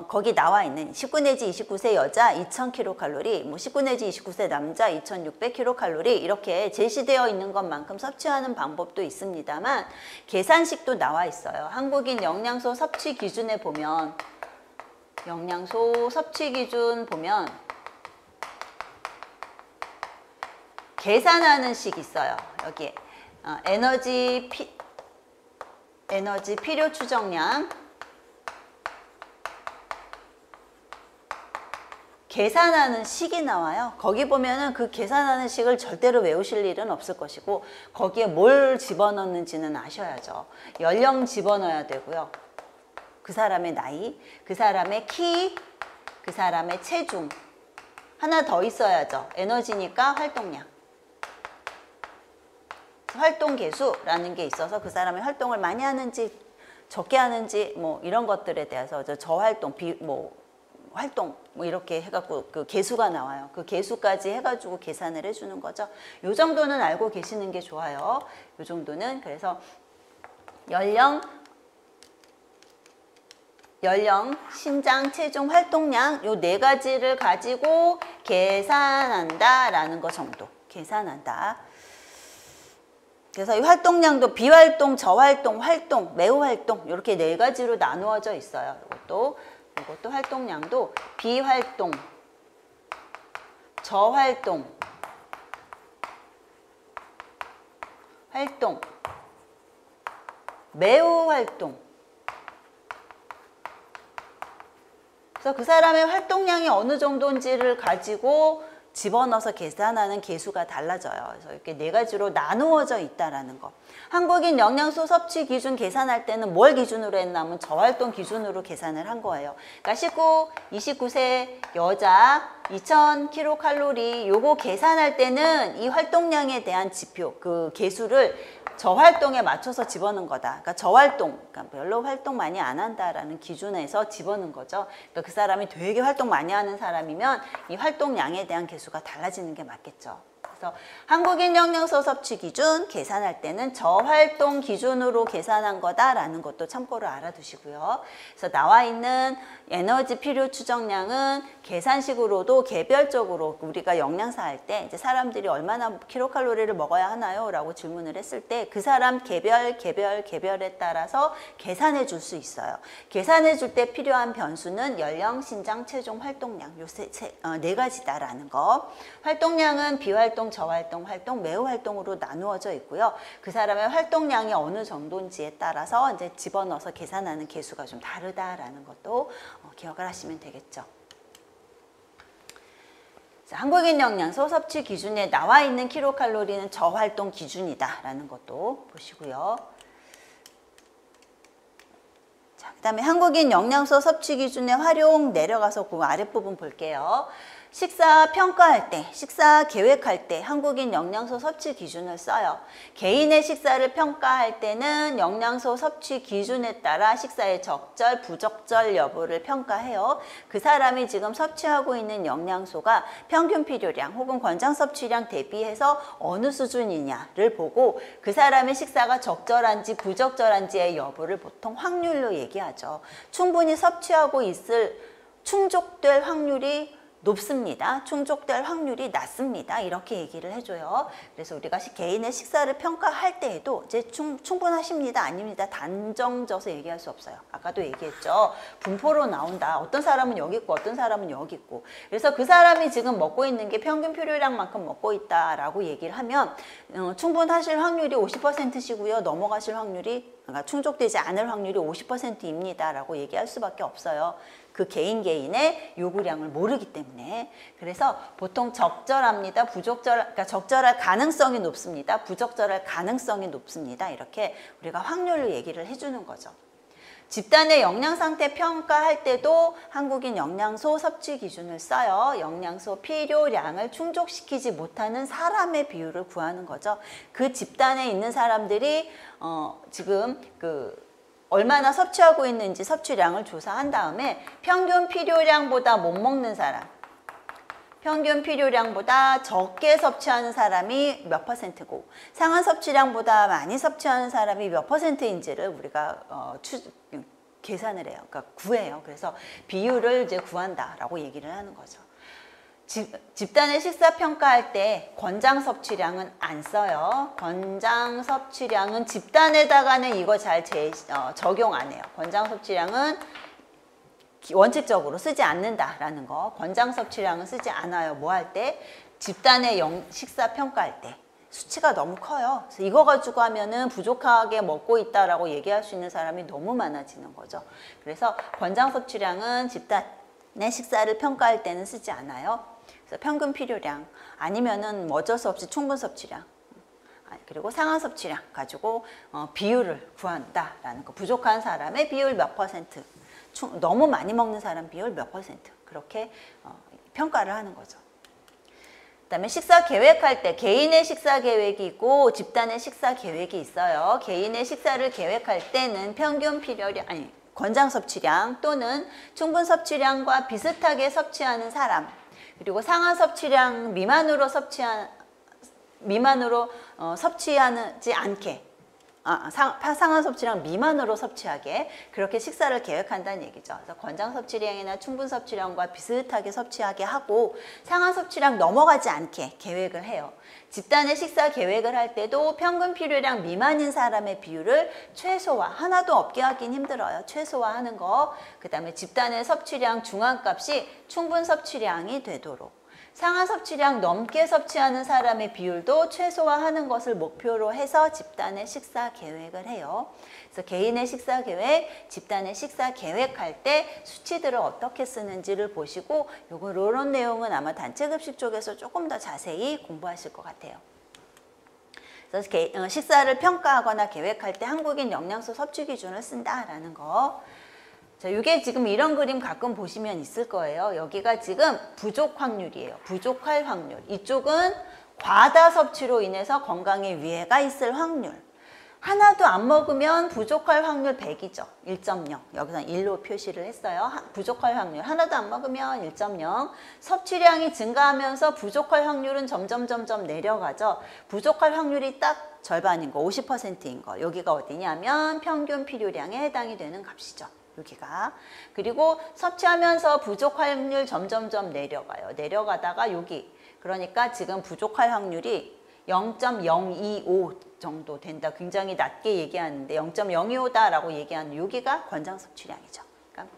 거기 나와 있는 19 내지 29세 여자 2000kcal, 뭐 19 내지 29세 남자 2600kcal 이렇게 제시되어 있는 것만큼 섭취하는 방법도 있습니다만 계산식도 나와 있어요. 한국인 영양소 섭취 기준에 보면 영양소 섭취 기준 보면 계산하는 식 있어요. 여기에 에너지 필요 추정량 계산하는 식이 나와요. 거기 보면은 그 계산하는 식을 절대로 외우실 일은 없을 것이고 거기에 뭘 집어넣는지는 아셔야죠. 연령 집어넣어야 되고요. 그 사람의 나이, 그 사람의 키, 그 사람의 체중. 하나 더 있어야죠. 에너지니까 활동량. 활동 개수라는 게 있어서 그 사람이 활동을 많이 하는지 적게 하는지 뭐 이런 것들에 대해서 저활동, 활동 뭐 이렇게 해갖고 그 개수가 나와요. 그 개수까지 해가지고 계산을 해주는 거죠. 요 정도는 알고 계시는 게 좋아요. 요 정도는. 그래서 연령, 신장, 체중, 활동량 요 네 가지를 가지고 계산한다라는 거 정도. 계산한다. 그래서 이 활동량도 비활동, 저활동, 활동, 매우 활동 이렇게 네 가지로 나누어져 있어요. 이것도 활동량도 비활동, 저활동, 활동, 매우 활동. 그래서 그 사람의 활동량이 어느 정도인지를 가지고 집어넣어서 계산하는 개수가 달라져요. 그래서 이렇게 네 가지로 나누어져 있다라는 거. 한국인 영양소 섭취 기준 계산할 때는 뭘 기준으로 했냐면 저활동 기준으로 계산을 한 거예요. 그러니까 29세 여자 2000kcal 요거 계산할 때는 이 활동량에 대한 지표, 그 개수를 저활동에 맞춰서 집어넣은 거다. 그러니까 저활동, 그러니까 별로 활동 많이 안 한다라는 기준에서 집어넣은 거죠. 그러니까 그 사람이 되게 활동 많이 하는 사람이면 이 활동량에 대한 개수가 달라지는 게 맞겠죠. 그래서 한국인 영양소 섭취 기준 계산할 때는 저활동 기준으로 계산한 거다라는 것도 참고로 알아두시고요. 그래서 나와 있는 에너지 필요 추정량은 계산식으로도 개별적으로 우리가 영양사 할 때 이제 사람들이 얼마나 킬로칼로리를 먹어야 하나요? 라고 질문을 했을 때 그 사람 개별에 따라서 계산해 줄 수 있어요. 계산해 줄 때 필요한 변수는 연령, 신장, 체중, 활동량 요 네 가지다라는 거. 활동량은 비활동, 저활동, 활동, 매우 활동으로 나누어져 있고요. 그 사람의 활동량이 어느 정도인지에 따라서 이제 집어넣어서 계산하는 개수가 좀 다르다라는 것도 기억을 하시면 되겠죠. 자, 한국인 영양소 섭취 기준에 나와 있는 킬로칼로리는 저활동 기준이다라는 것도 보시고요. 자, 그다음에 한국인 영양소 섭취 기준의 활용 내려가서 그 아랫부분 볼게요. 식사 평가할 때, 식사 계획할 때 한국인 영양소 섭취 기준을 써요. 개인의 식사를 평가할 때는 영양소 섭취 기준에 따라 식사의 적절, 부적절 여부를 평가해요. 그 사람이 지금 섭취하고 있는 영양소가 평균 필요량 혹은 권장 섭취량 대비해서 어느 수준이냐를 보고 그 사람의 식사가 적절한지 부적절한지의 여부를 보통 확률로 얘기하죠. 충분히 섭취하고 있을 충족될 확률이 높습니다. 충족될 확률이 낮습니다. 이렇게 얘기를 해줘요. 그래서 우리가 개인의 식사를 평가할 때에도 이제 충분하십니다. 아닙니다. 단정져서 얘기할 수 없어요. 아까도 얘기했죠. 분포로 나온다. 어떤 사람은 여기 있고 어떤 사람은 여기 있고. 그래서 그 사람이 지금 먹고 있는 게 평균 필요량만큼 먹고 있다라고 얘기를 하면 충분하실 확률이 50%시고요. 넘어가실 확률이 그러니까 충족되지 않을 확률이 50%입니다. 라고 얘기할 수밖에 없어요. 그 개인의 요구량을 모르기 때문에. 그래서 보통 적절합니다. 그러니까 적절할 가능성이 높습니다. 부적절할 가능성이 높습니다. 이렇게 우리가 확률을 얘기를 해주는 거죠. 집단의 영양 상태 평가할 때도 한국인 영양소 섭취 기준을 써요. 영양소 필요량을 충족시키지 못하는 사람의 비율을 구하는 거죠. 그 집단에 있는 사람들이 지금 얼마나 섭취하고 있는지 섭취량을 조사한 다음에 평균 필요량보다 못 먹는 사람, 평균 필요량보다 적게 섭취하는 사람이 몇 %고 상한 섭취량보다 많이 섭취하는 사람이 몇 %인지를 우리가 계산을 해요. 그러니까 구해요. 그래서 비율을 이제 구한다라고 얘기를 하는 거죠. 집단의 식사 평가할 때 권장 섭취량은 안 써요. 권장 섭취량은 집단에다가는 이거 잘 적용 안 해요. 권장 섭취량은 원칙적으로 쓰지 않는다라는 거. 권장 섭취량은 쓰지 않아요. 뭐 할 때? 집단의 식사 평가할 때. 수치가 너무 커요. 그래서 이거 가지고 하면은 부족하게 먹고 있다라고 얘기할 수 있는 사람이 너무 많아지는 거죠. 그래서 권장 섭취량은 집단 식사를 평가할 때는 쓰지 않아요. 그래서 평균 필요량 아니면은 어쩔 수 없이 충분 섭취량 그리고 상하 섭취량 가지고 비율을 구한다라는 거. 부족한 사람의 비율 몇 퍼센트, 너무 많이 먹는 사람 비율 몇 퍼센트 그렇게 평가를 하는 거죠. 그다음에 식사 계획할 때 개인의 식사 계획이 있고 집단의 식사 계획이 있어요. 개인의 식사를 계획할 때는 평균 필요량 권장 섭취량 또는 충분 섭취량과 비슷하게 섭취하는 사람 그리고 상하 섭취량 미만으로 섭취하지 않게 상하 섭취량 미만으로 섭취하게 그렇게 식사를 계획한다는 얘기죠. 그래서 권장 섭취량이나 충분 섭취량과 비슷하게 섭취하게 하고 상하 섭취량 넘어가지 않게 계획을 해요. 집단의 식사 계획을 할 때도 평균 필요량 미만인 사람의 비율을 최소화, 하나도 없게 하긴 힘들어요. 최소화하는 거. 그 다음에 집단의 섭취량 중앙값이 충분 섭취량이 되도록 상하 섭취량 넘게 섭취하는 사람의 비율도 최소화하는 것을 목표로 해서 집단의 식사 계획을 해요. 그래서 개인의 식사 계획, 집단의 식사 계획할 때 수치들을 어떻게 쓰는지를 보시고 이런 내용은 아마 단체급식 쪽에서 조금 더 자세히 공부하실 것 같아요. 그래서 식사를 평가하거나 계획할 때 한국인 영양소 섭취 기준을 쓴다라는 거. 자, 이게 지금 이런 그림 가끔 보시면 있을 거예요. 여기가 지금 부족 확률이에요. 부족할 확률. 이쪽은 과다 섭취로 인해서 건강에 위해가 있을 확률. 하나도 안 먹으면 부족할 확률 100이죠. 1.0. 여기서 1로 표시를 했어요. 부족할 확률. 하나도 안 먹으면 1.0. 섭취량이 증가하면서 부족할 확률은 점점 내려가죠. 부족할 확률이 딱 절반인 거, 50%인 거. 여기가 어디냐면 평균 필요량에 해당이 되는 값이죠. 여기가. 그리고 섭취하면서 부족 확률 점점 내려가요. 내려가다가 여기. 그러니까 지금 부족할 확률이 0.025 정도 된다. 굉장히 낮게 얘기하는데 0.025다라고 얘기하는 여기가 권장 섭취량이죠. 그러니까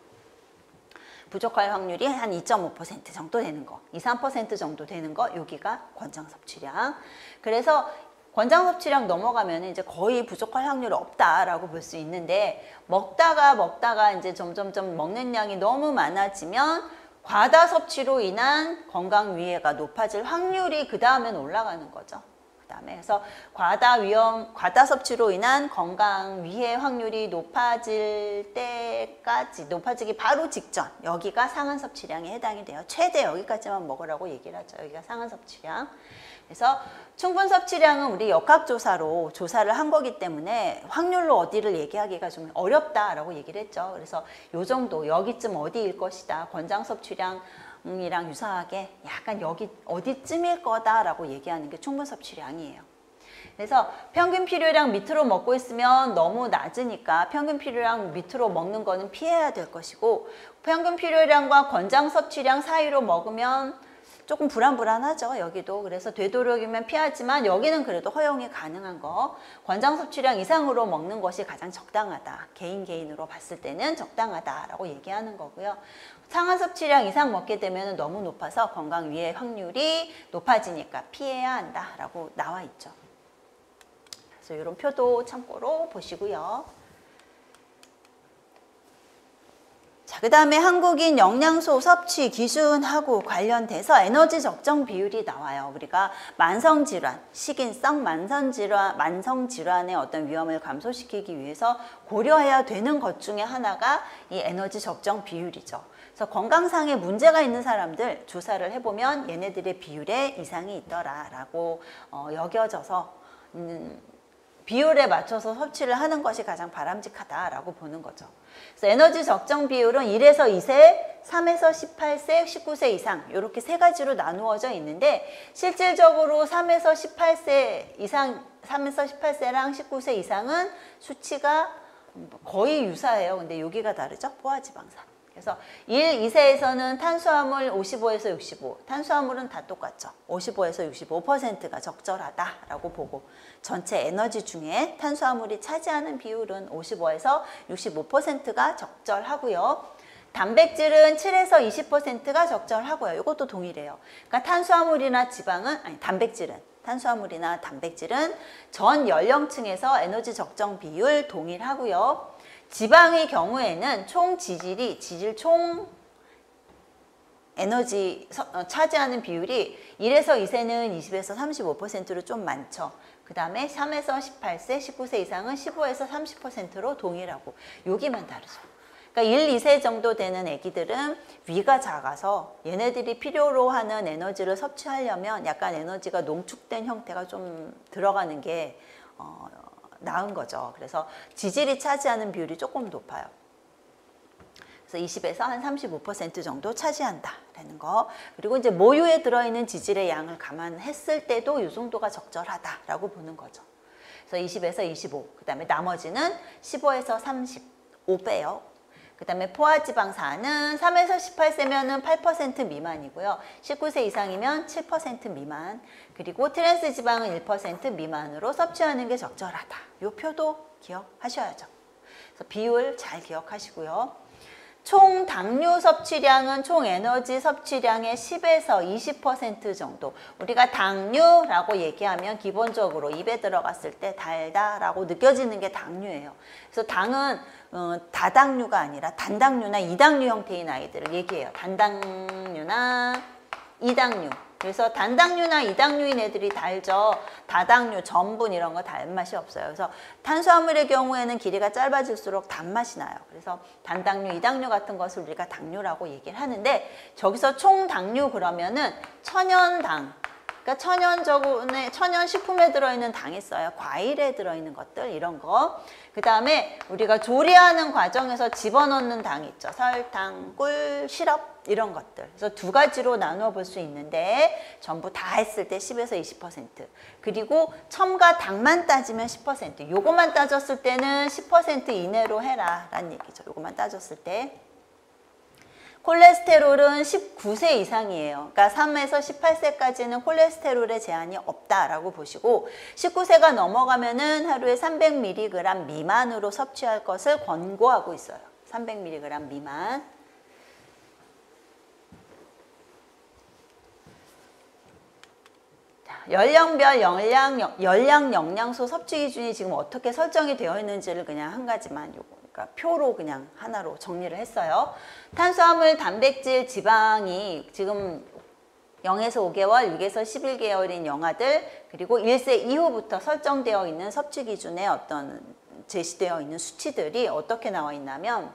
부족할 확률이 한 2.5% 정도 되는 거. 2, 3% 정도 되는 거 여기가 권장 섭취량. 그래서 권장 섭취량 넘어가면 이제 거의 부족할 확률이 없다라고 볼 수 있는데 먹다가 이제 점점 먹는 양이 너무 많아지면 과다 섭취로 인한 건강 위해가 높아질 확률이 그 다음엔 올라가는 거죠. 그 다음에 그래서 과다 섭취로 인한 건강 위해 확률이 높아질 때까지 높아지기 바로 직전 여기가 상한 섭취량에 해당이 돼요. 최대 여기까지만 먹으라고 얘기를 하죠. 여기가 상한 섭취량. 그래서 충분 섭취량은 우리 역학조사로 조사를 한 거기 때문에 확률로 어디를 얘기하기가 좀 어렵다라고 얘기를 했죠. 그래서 요 정도 여기쯤 어디일 것이다. 권장 섭취량이랑 유사하게 약간 여기 어디쯤일 거다라고 얘기하는 게 충분 섭취량이에요. 그래서 평균 필요량 밑으로 먹고 있으면 너무 낮으니까 평균 필요량 밑으로 먹는 거는 피해야 될 것이고 평균 필요량과 권장 섭취량 사이로 먹으면 조금 불안하죠. 여기도. 그래서 되도록이면 피하지만 여기는 그래도 허용이 가능한 거. 권장 섭취량 이상으로 먹는 것이 가장 적당하다. 개인으로 봤을 때는 적당하다라고 얘기하는 거고요. 상한 섭취량 이상 먹게 되면 너무 높아서 건강 위해 확률이 높아지니까 피해야 한다라고 나와 있죠. 그래서 이런 표도 참고로 보시고요. 자, 그 다음에 한국인 영양소 섭취 기준하고 관련돼서 에너지 적정 비율이 나와요. 우리가 만성질환, 식인성 만성질환의 어떤 위험을 감소시키기 위해서 고려해야 되는 것 중에 하나가 이 에너지 적정 비율이죠. 그래서 건강상에 문제가 있는 사람들 조사를 해보면 얘네들의 비율에 이상이 있더라라고 여겨져서 비율에 맞춰서 섭취를 하는 것이 가장 바람직하다라고 보는 거죠. 그래서 에너지 적정 비율은 1에서 2세, 3에서 18세, 19세 이상 이렇게 세 가지로 나누어져 있는데 실질적으로 3에서 18세 이상, 3에서 18세랑 19세 이상은 수치가 거의 유사해요. 근데 여기가 다르죠? 포화지방산. 그래서 1, 2세에서는 탄수화물 55에서 65, 탄수화물은 다 똑같죠. 55에서 65%가 적절하다라고 보고 전체 에너지 중에 탄수화물이 차지하는 비율은 55에서 65%가 적절하고요. 단백질은 7에서 20%가 적절하고요. 이것도 동일해요. 그러니까 탄수화물이나 단백질은 전 연령층에서 에너지 적정 비율 동일하고요. 지방의 경우에는 총 지질 총 에너지 차지하는 비율이 1에서 2세는 20에서 35%로 좀 많죠. 그 다음에 3에서 18세, 19세 이상은 15에서 30%로 동일하고 여기만 다르죠. 그러니까 1, 2세 정도 되는 애기들은 위가 작아서 얘네들이 필요로 하는 에너지를 섭취하려면 약간 에너지가 농축된 형태가 좀 들어가는 게 나은 거죠. 그래서 지질이 차지하는 비율이 조금 높아요. 그래서 20에서 한 35% 정도 차지한다라는 거. 그리고 이제 모유에 들어있는 지질의 양을 감안했을 때도 이 정도가 적절하다라고 보는 거죠. 그래서 20에서 25, 그 다음에 나머지는 15에서 30, 5배요. 그 다음에 포화지방산은 3에서 18세면은 8% 미만이고요. 19세 이상이면 7% 미만. 그리고 트랜스 지방은 1% 미만으로 섭취하는 게 적절하다. 이 표도 기억하셔야죠. 그래서 비율 잘 기억하시고요. 총 당류 섭취량은 총 에너지 섭취량의 10에서 20% 정도. 우리가 당류라고 얘기하면 기본적으로 입에 들어갔을 때 달다라고 느껴지는 게 당류예요. 그래서 당은 다당류가 아니라 단당류나 이당류 형태인 아이들을 얘기해요. 단당류나 이당류. 그래서 단당류나 이당류인 애들이 달죠. 다당류, 전분 이런 거 단맛이 없어요. 그래서 탄수화물의 경우에는 길이가 짧아질수록 단맛이 나요. 그래서 단당류, 이당류 같은 것을 우리가 당류라고 얘기를 하는데 저기서 총 당류 그러면은 천연당, 그러니까 천연 식품에 들어있는 당이 있어요. 과일에 들어있는 것들 이런 거. 그 다음에 우리가 조리하는 과정에서 집어넣는 당이 있죠. 설탕, 꿀, 시럽 이런 것들. 그래서 두 가지로 나누어 볼 수 있는데 전부 다 했을 때 10에서 20%. 그리고 첨가 당만 따지면 10%. 요거만 따졌을 때는 10% 이내로 해라 라는 얘기죠. 요거만 따졌을 때. 콜레스테롤은 19세 이상이에요. 그러니까 3에서 18세까지는 콜레스테롤에 제한이 없다라고 보시고 19세가 넘어가면은 하루에 300mg 미만으로 섭취할 것을 권고하고 있어요. 300mg 미만. 연령별 열량 영양소 섭취 기준이 지금 어떻게 설정이 되어 있는지를 그냥 한 가지만 그러니까 표로 그냥 하나로 정리를 했어요. 탄수화물, 단백질, 지방이 지금 0에서 5개월, 6에서 11개월인 영아들 그리고 1세 이후부터 설정되어 있는 섭취 기준에 어떤 제시되어 있는 수치들이 어떻게 나와 있냐면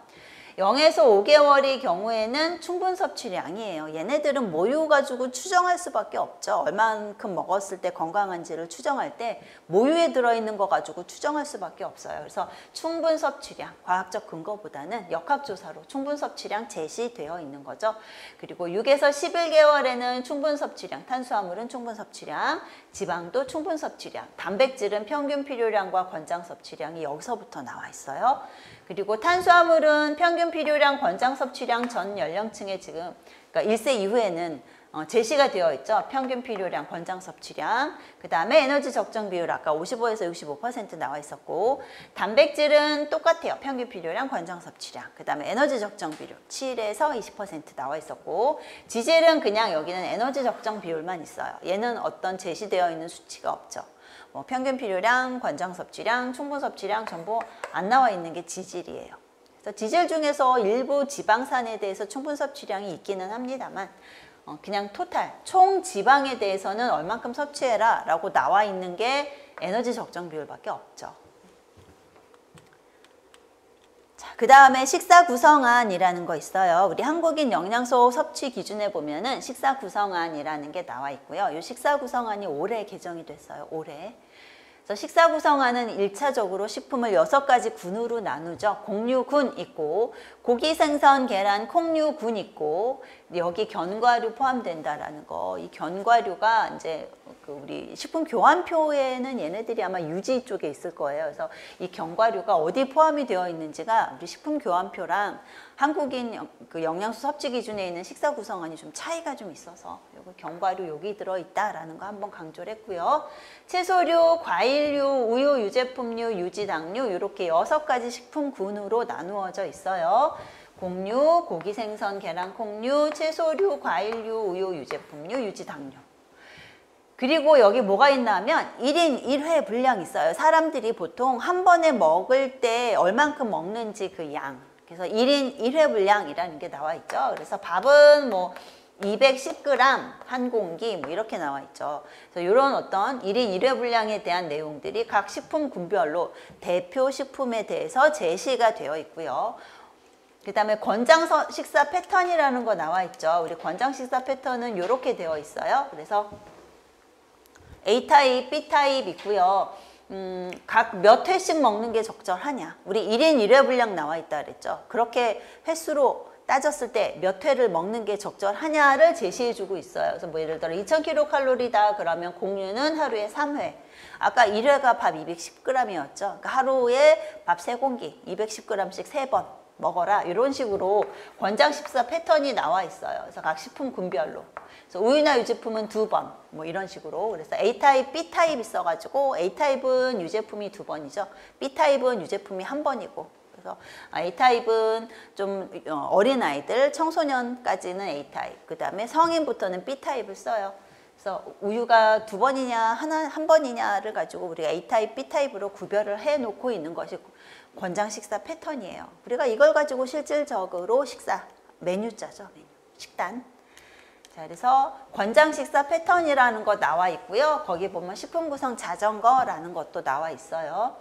0에서 5개월의 경우에는 충분 섭취량이에요. 얘네들은 모유 가지고 추정할 수밖에 없죠. 얼만큼 먹었을 때 건강한지를 추정할 때 모유에 들어있는 거 가지고 추정할 수밖에 없어요. 그래서 충분 섭취량, 과학적 근거보다는 역학조사로 충분 섭취량 제시되어 있는 거죠. 그리고 6에서 11개월에는 충분 섭취량, 탄수화물은 충분 섭취량, 지방도 충분 섭취량, 단백질은 평균 필요량과 권장 섭취량이 여기서부터 나와 있어요. 그리고 탄수화물은 평균 필요량, 권장 섭취량 전 연령층에 지금 그러니까 1세 이후에는 제시가 되어 있죠. 평균 필요량, 권장 섭취량. 그 다음에 에너지 적정 비율 아까 55에서 65% 나와 있었고 단백질은 똑같아요. 평균 필요량, 권장 섭취량. 그 다음에 에너지 적정 비율 7에서 20% 나와 있었고 지젤은 그냥 여기는 에너지 적정 비율만 있어요. 얘는 어떤 제시되어 있는 수치가 없죠. 뭐 평균 필요량, 권장 섭취량, 충분 섭취량 전부 안 나와 있는 게 지질이에요. 그래서 지질 중에서 일부 지방산에 대해서 충분 섭취량이 있기는 합니다만 그냥 토탈, 총 지방에 대해서는 얼만큼 섭취해라 라고 나와 있는 게 에너지 적정 비율밖에 없죠. 그 다음에 식사 구성안이라는 거 있어요. 우리 한국인 영양소 섭취 기준에 보면은 식사 구성안이라는 게 나와 있고요. 이 식사 구성안이 올해 개정이 됐어요. 올해. 그래서 식사 구성안은 1차적으로 식품을 6가지 군으로 나누죠. 곡류군 있고 고기, 생선, 계란, 콩류군 있고 여기 견과류 포함된다라는 거. 이 견과류가 이제 우리 식품 교환표에는 얘네들이 아마 유지 쪽에 있을 거예요. 그래서 이 견과류가 어디 포함이 되어 있는지가 우리 식품 교환표랑 한국인 그 영양소 섭취 기준에 있는 식사 구성안이 좀 차이가 좀 있어서 요거 견과류 여기 들어있다라는 거 한번 강조를 했고요. 채소류, 과일류, 우유, 유제품류, 유지당류 이렇게 6가지 식품군으로 나누어져 있어요. 곡류, 고기, 생선, 계란, 콩류, 채소류, 과일류, 우유, 유제품류, 유지당류. 그리고 여기 뭐가 있나 하면 1인 1회 분량 있어요. 사람들이 보통 한 번에 먹을 때 얼만큼 먹는지 그 양. 그래서 1인 1회 분량이라는 게 나와 있죠. 그래서 밥은 뭐 210g 한 공기 뭐 이렇게 나와 있죠. 그래서 이런 어떤 1인 1회 분량에 대한 내용들이 각 식품군별로 대표 식품에 대해서 제시가 되어 있고요. 그 다음에 권장 식사 패턴이라는 거 나와 있죠. 우리 권장 식사 패턴은 이렇게 되어 있어요. 그래서 A타입, B타입 있고요. 각 몇 회씩 먹는 게 적절하냐. 우리 1인 1회 분량 나와 있다 그랬죠. 그렇게 횟수로 따졌을 때 몇 회를 먹는 게 적절하냐를 제시해 주고 있어요. 그래서 뭐 예를 들어 2000kcal다 그러면 공유는 하루에 3회. 아까 1회가 밥 210g이었죠. 그러니까 하루에 밥 3공기, 210g씩 3번 먹어라. 이런 식으로 권장 식사 패턴이 나와 있어요. 그래서 각 식품군별로. 그래서 우유나 유제품은 2번, 뭐 이런 식으로. 그래서 A타입, B타입 있어가지고 A타입은 유제품이 2번이죠. B타입은 유제품이 1번이고. 그래서 A타입은 좀 어린 아이들, 청소년까지는 A타입. 그 다음에 성인부터는 B타입을 써요. 그래서 우유가 2번이냐, 한 번이냐를 가지고 우리가 A타입, B타입으로 구별을 해 놓고 있는 것이 권장 식사 패턴이에요. 우리가 이걸 가지고 실질적으로 식사, 메뉴 짜죠. 메뉴, 식단. 자, 그래서 권장 식사 패턴이라는 거 나와 있고요. 거기 보면 식품 구성 자전거라는 것도 나와 있어요.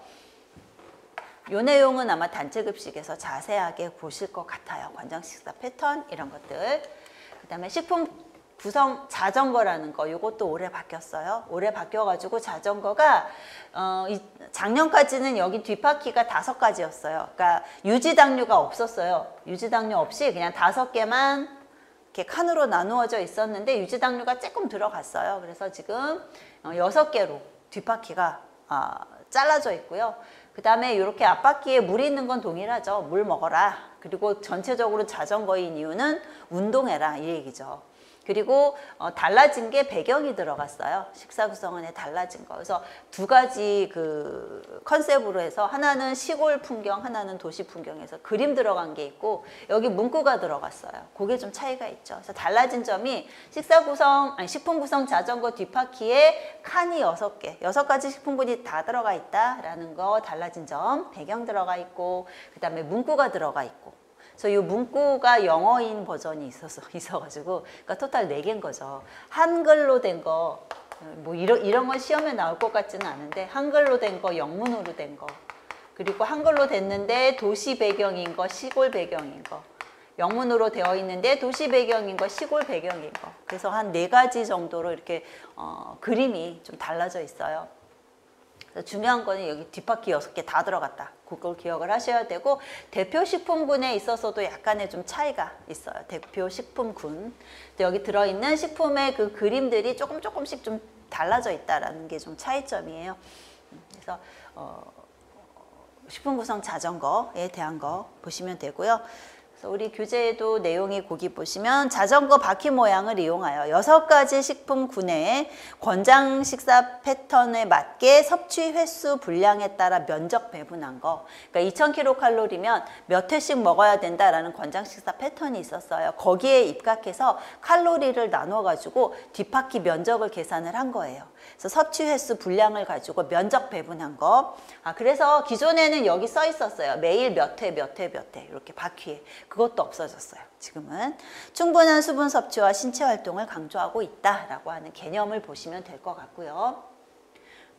요 내용은 아마 단체 급식에서 자세하게 보실 것 같아요. 권장 식사 패턴 이런 것들. 그다음에 식품 구성 자전거라는 거, 요것도 올해 바뀌었어요. 올해 바뀌어가지고 자전거가 작년까지는 여기 뒷바퀴가 5가지였어요. 그러니까 유지당류가 없었어요. 유지당류 없이 그냥 5개만 이렇게 칸으로 나누어져 있었는데 유지당류가 조금 들어갔어요. 그래서 지금 6개로 뒷바퀴가 잘라져 있고요. 그 다음에 이렇게 앞바퀴에 물이 있는 건 동일하죠. 물 먹어라. 그리고 전체적으로 자전거인 이유는 운동해라 이 얘기죠. 그리고 달라진 게 배경이 들어갔어요. 식사 구성원에 달라진 거. 그래서 2가지 그 컨셉으로 해서 하나는 시골 풍경, 하나는 도시 풍경에서 그림 들어간 게 있고 여기 문구가 들어갔어요. 그게 좀 차이가 있죠. 그래서 달라진 점이 식품 구성 자전거 뒷바퀴에 칸이 6개, 6가지 식품군이 다 들어가 있다라는 거 달라진 점, 배경 들어가 있고 그 다음에 문구가 들어가 있고. 그래서 이 문구가 영어인 버전이 있어가지고, 그러니까 토탈 4개인 거죠. 한글로 된 거, 뭐 이런 건 시험에 나올 것 같지는 않은데, 한글로 된 거, 영문으로 된 거, 그리고 한글로 됐는데 도시 배경인 거, 시골 배경인 거, 영문으로 되어 있는데 도시 배경인 거, 시골 배경인 거. 그래서 한 4가지 정도로 이렇게 그림이 좀 달라져 있어요. 중요한 거는 여기 뒷바퀴 6개 다 들어갔다. 그걸 기억을 하셔야 되고 대표 식품군에 있어서도 약간의 좀 차이가 있어요. 대표 식품군. 여기 들어있는 식품의 그 그림들이 조금씩 좀 달라져 있다라는 게 좀 차이점이에요. 그래서 식품 구성 자전거에 대한 거 보시면 되고요. 그래서 우리 교재에도 내용이 거기 보시면 자전거 바퀴 모양을 이용하여 6가지 식품군의 권장 식사 패턴에 맞게 섭취 횟수 분량에 따라 면적 배분한 거. 그러니까 2000kcal면 몇 회씩 먹어야 된다라는 권장 식사 패턴이 있었어요. 거기에 입각해서 칼로리를 나눠 가지고 뒷바퀴 면적을 계산을 한 거예요. 그래서 섭취 횟수 분량을 가지고 면적 배분한 거. 그래서 기존에는 여기 써 있었어요. 매일 몇 회 이렇게 바퀴에. 그것도 없어졌어요. 지금은 충분한 수분 섭취와 신체 활동을 강조하고 있다라고 하는 개념을 보시면 될 것 같고요.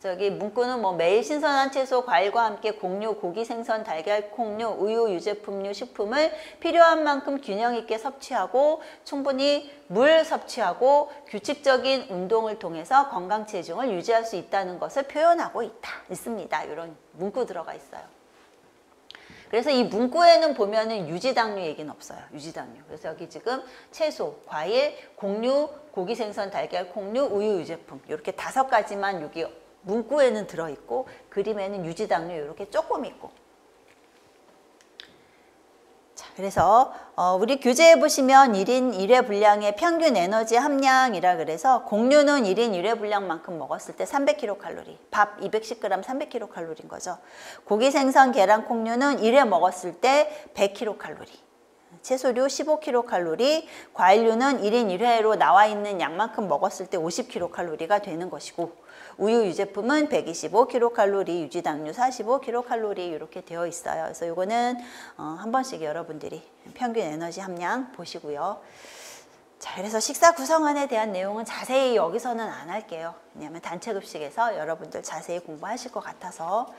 저기 문구는 뭐 매일 신선한 채소, 과일과 함께 곡류, 고기, 생선, 달걀, 콩류, 우유, 유제품류, 식품을 필요한 만큼 균형 있게 섭취하고 충분히 물 섭취하고 규칙적인 운동을 통해서 건강 체중을 유지할 수 있다는 것을 표현하고 있습니다. 이런 문구 들어가 있어요. 그래서 이 문구에는 보면은 유지당류 얘기는 없어요. 유지당류. 그래서 여기 지금 채소, 과일, 곡류, 고기, 생선, 달걀, 콩류, 우유, 유제품 이렇게 5가지만 여기 문구에는 들어있고 그림에는 유지당류 이렇게 조금 있고. 자, 그래서 우리 교재에 보시면 1인 1회 분량의 평균 에너지 함량이라 그래서 곡류는 1인 1회 분량만큼 먹었을 때 300kcal, 밥 210g 300kcal인 거죠. 고기, 생선, 계란, 콩류는 1회 먹었을 때 100kcal. 채소류 15kcal, 과일류는 1인 1회로 나와 있는 양만큼 먹었을 때 50kcal가 되는 것이고 우유 유제품은 125kcal, 유지당류 45kcal 이렇게 되어 있어요. 그래서 이거는 한 번씩 여러분들이 평균 에너지 함량 보시고요. 자, 그래서 식사 구성안에 대한 내용은 자세히 여기서는 안 할게요. 왜냐하면 단체 급식에서 여러분들 자세히 공부하실 것 같아서.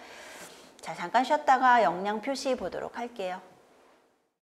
자, 잠깐 쉬었다가 영양 표시 보도록 할게요.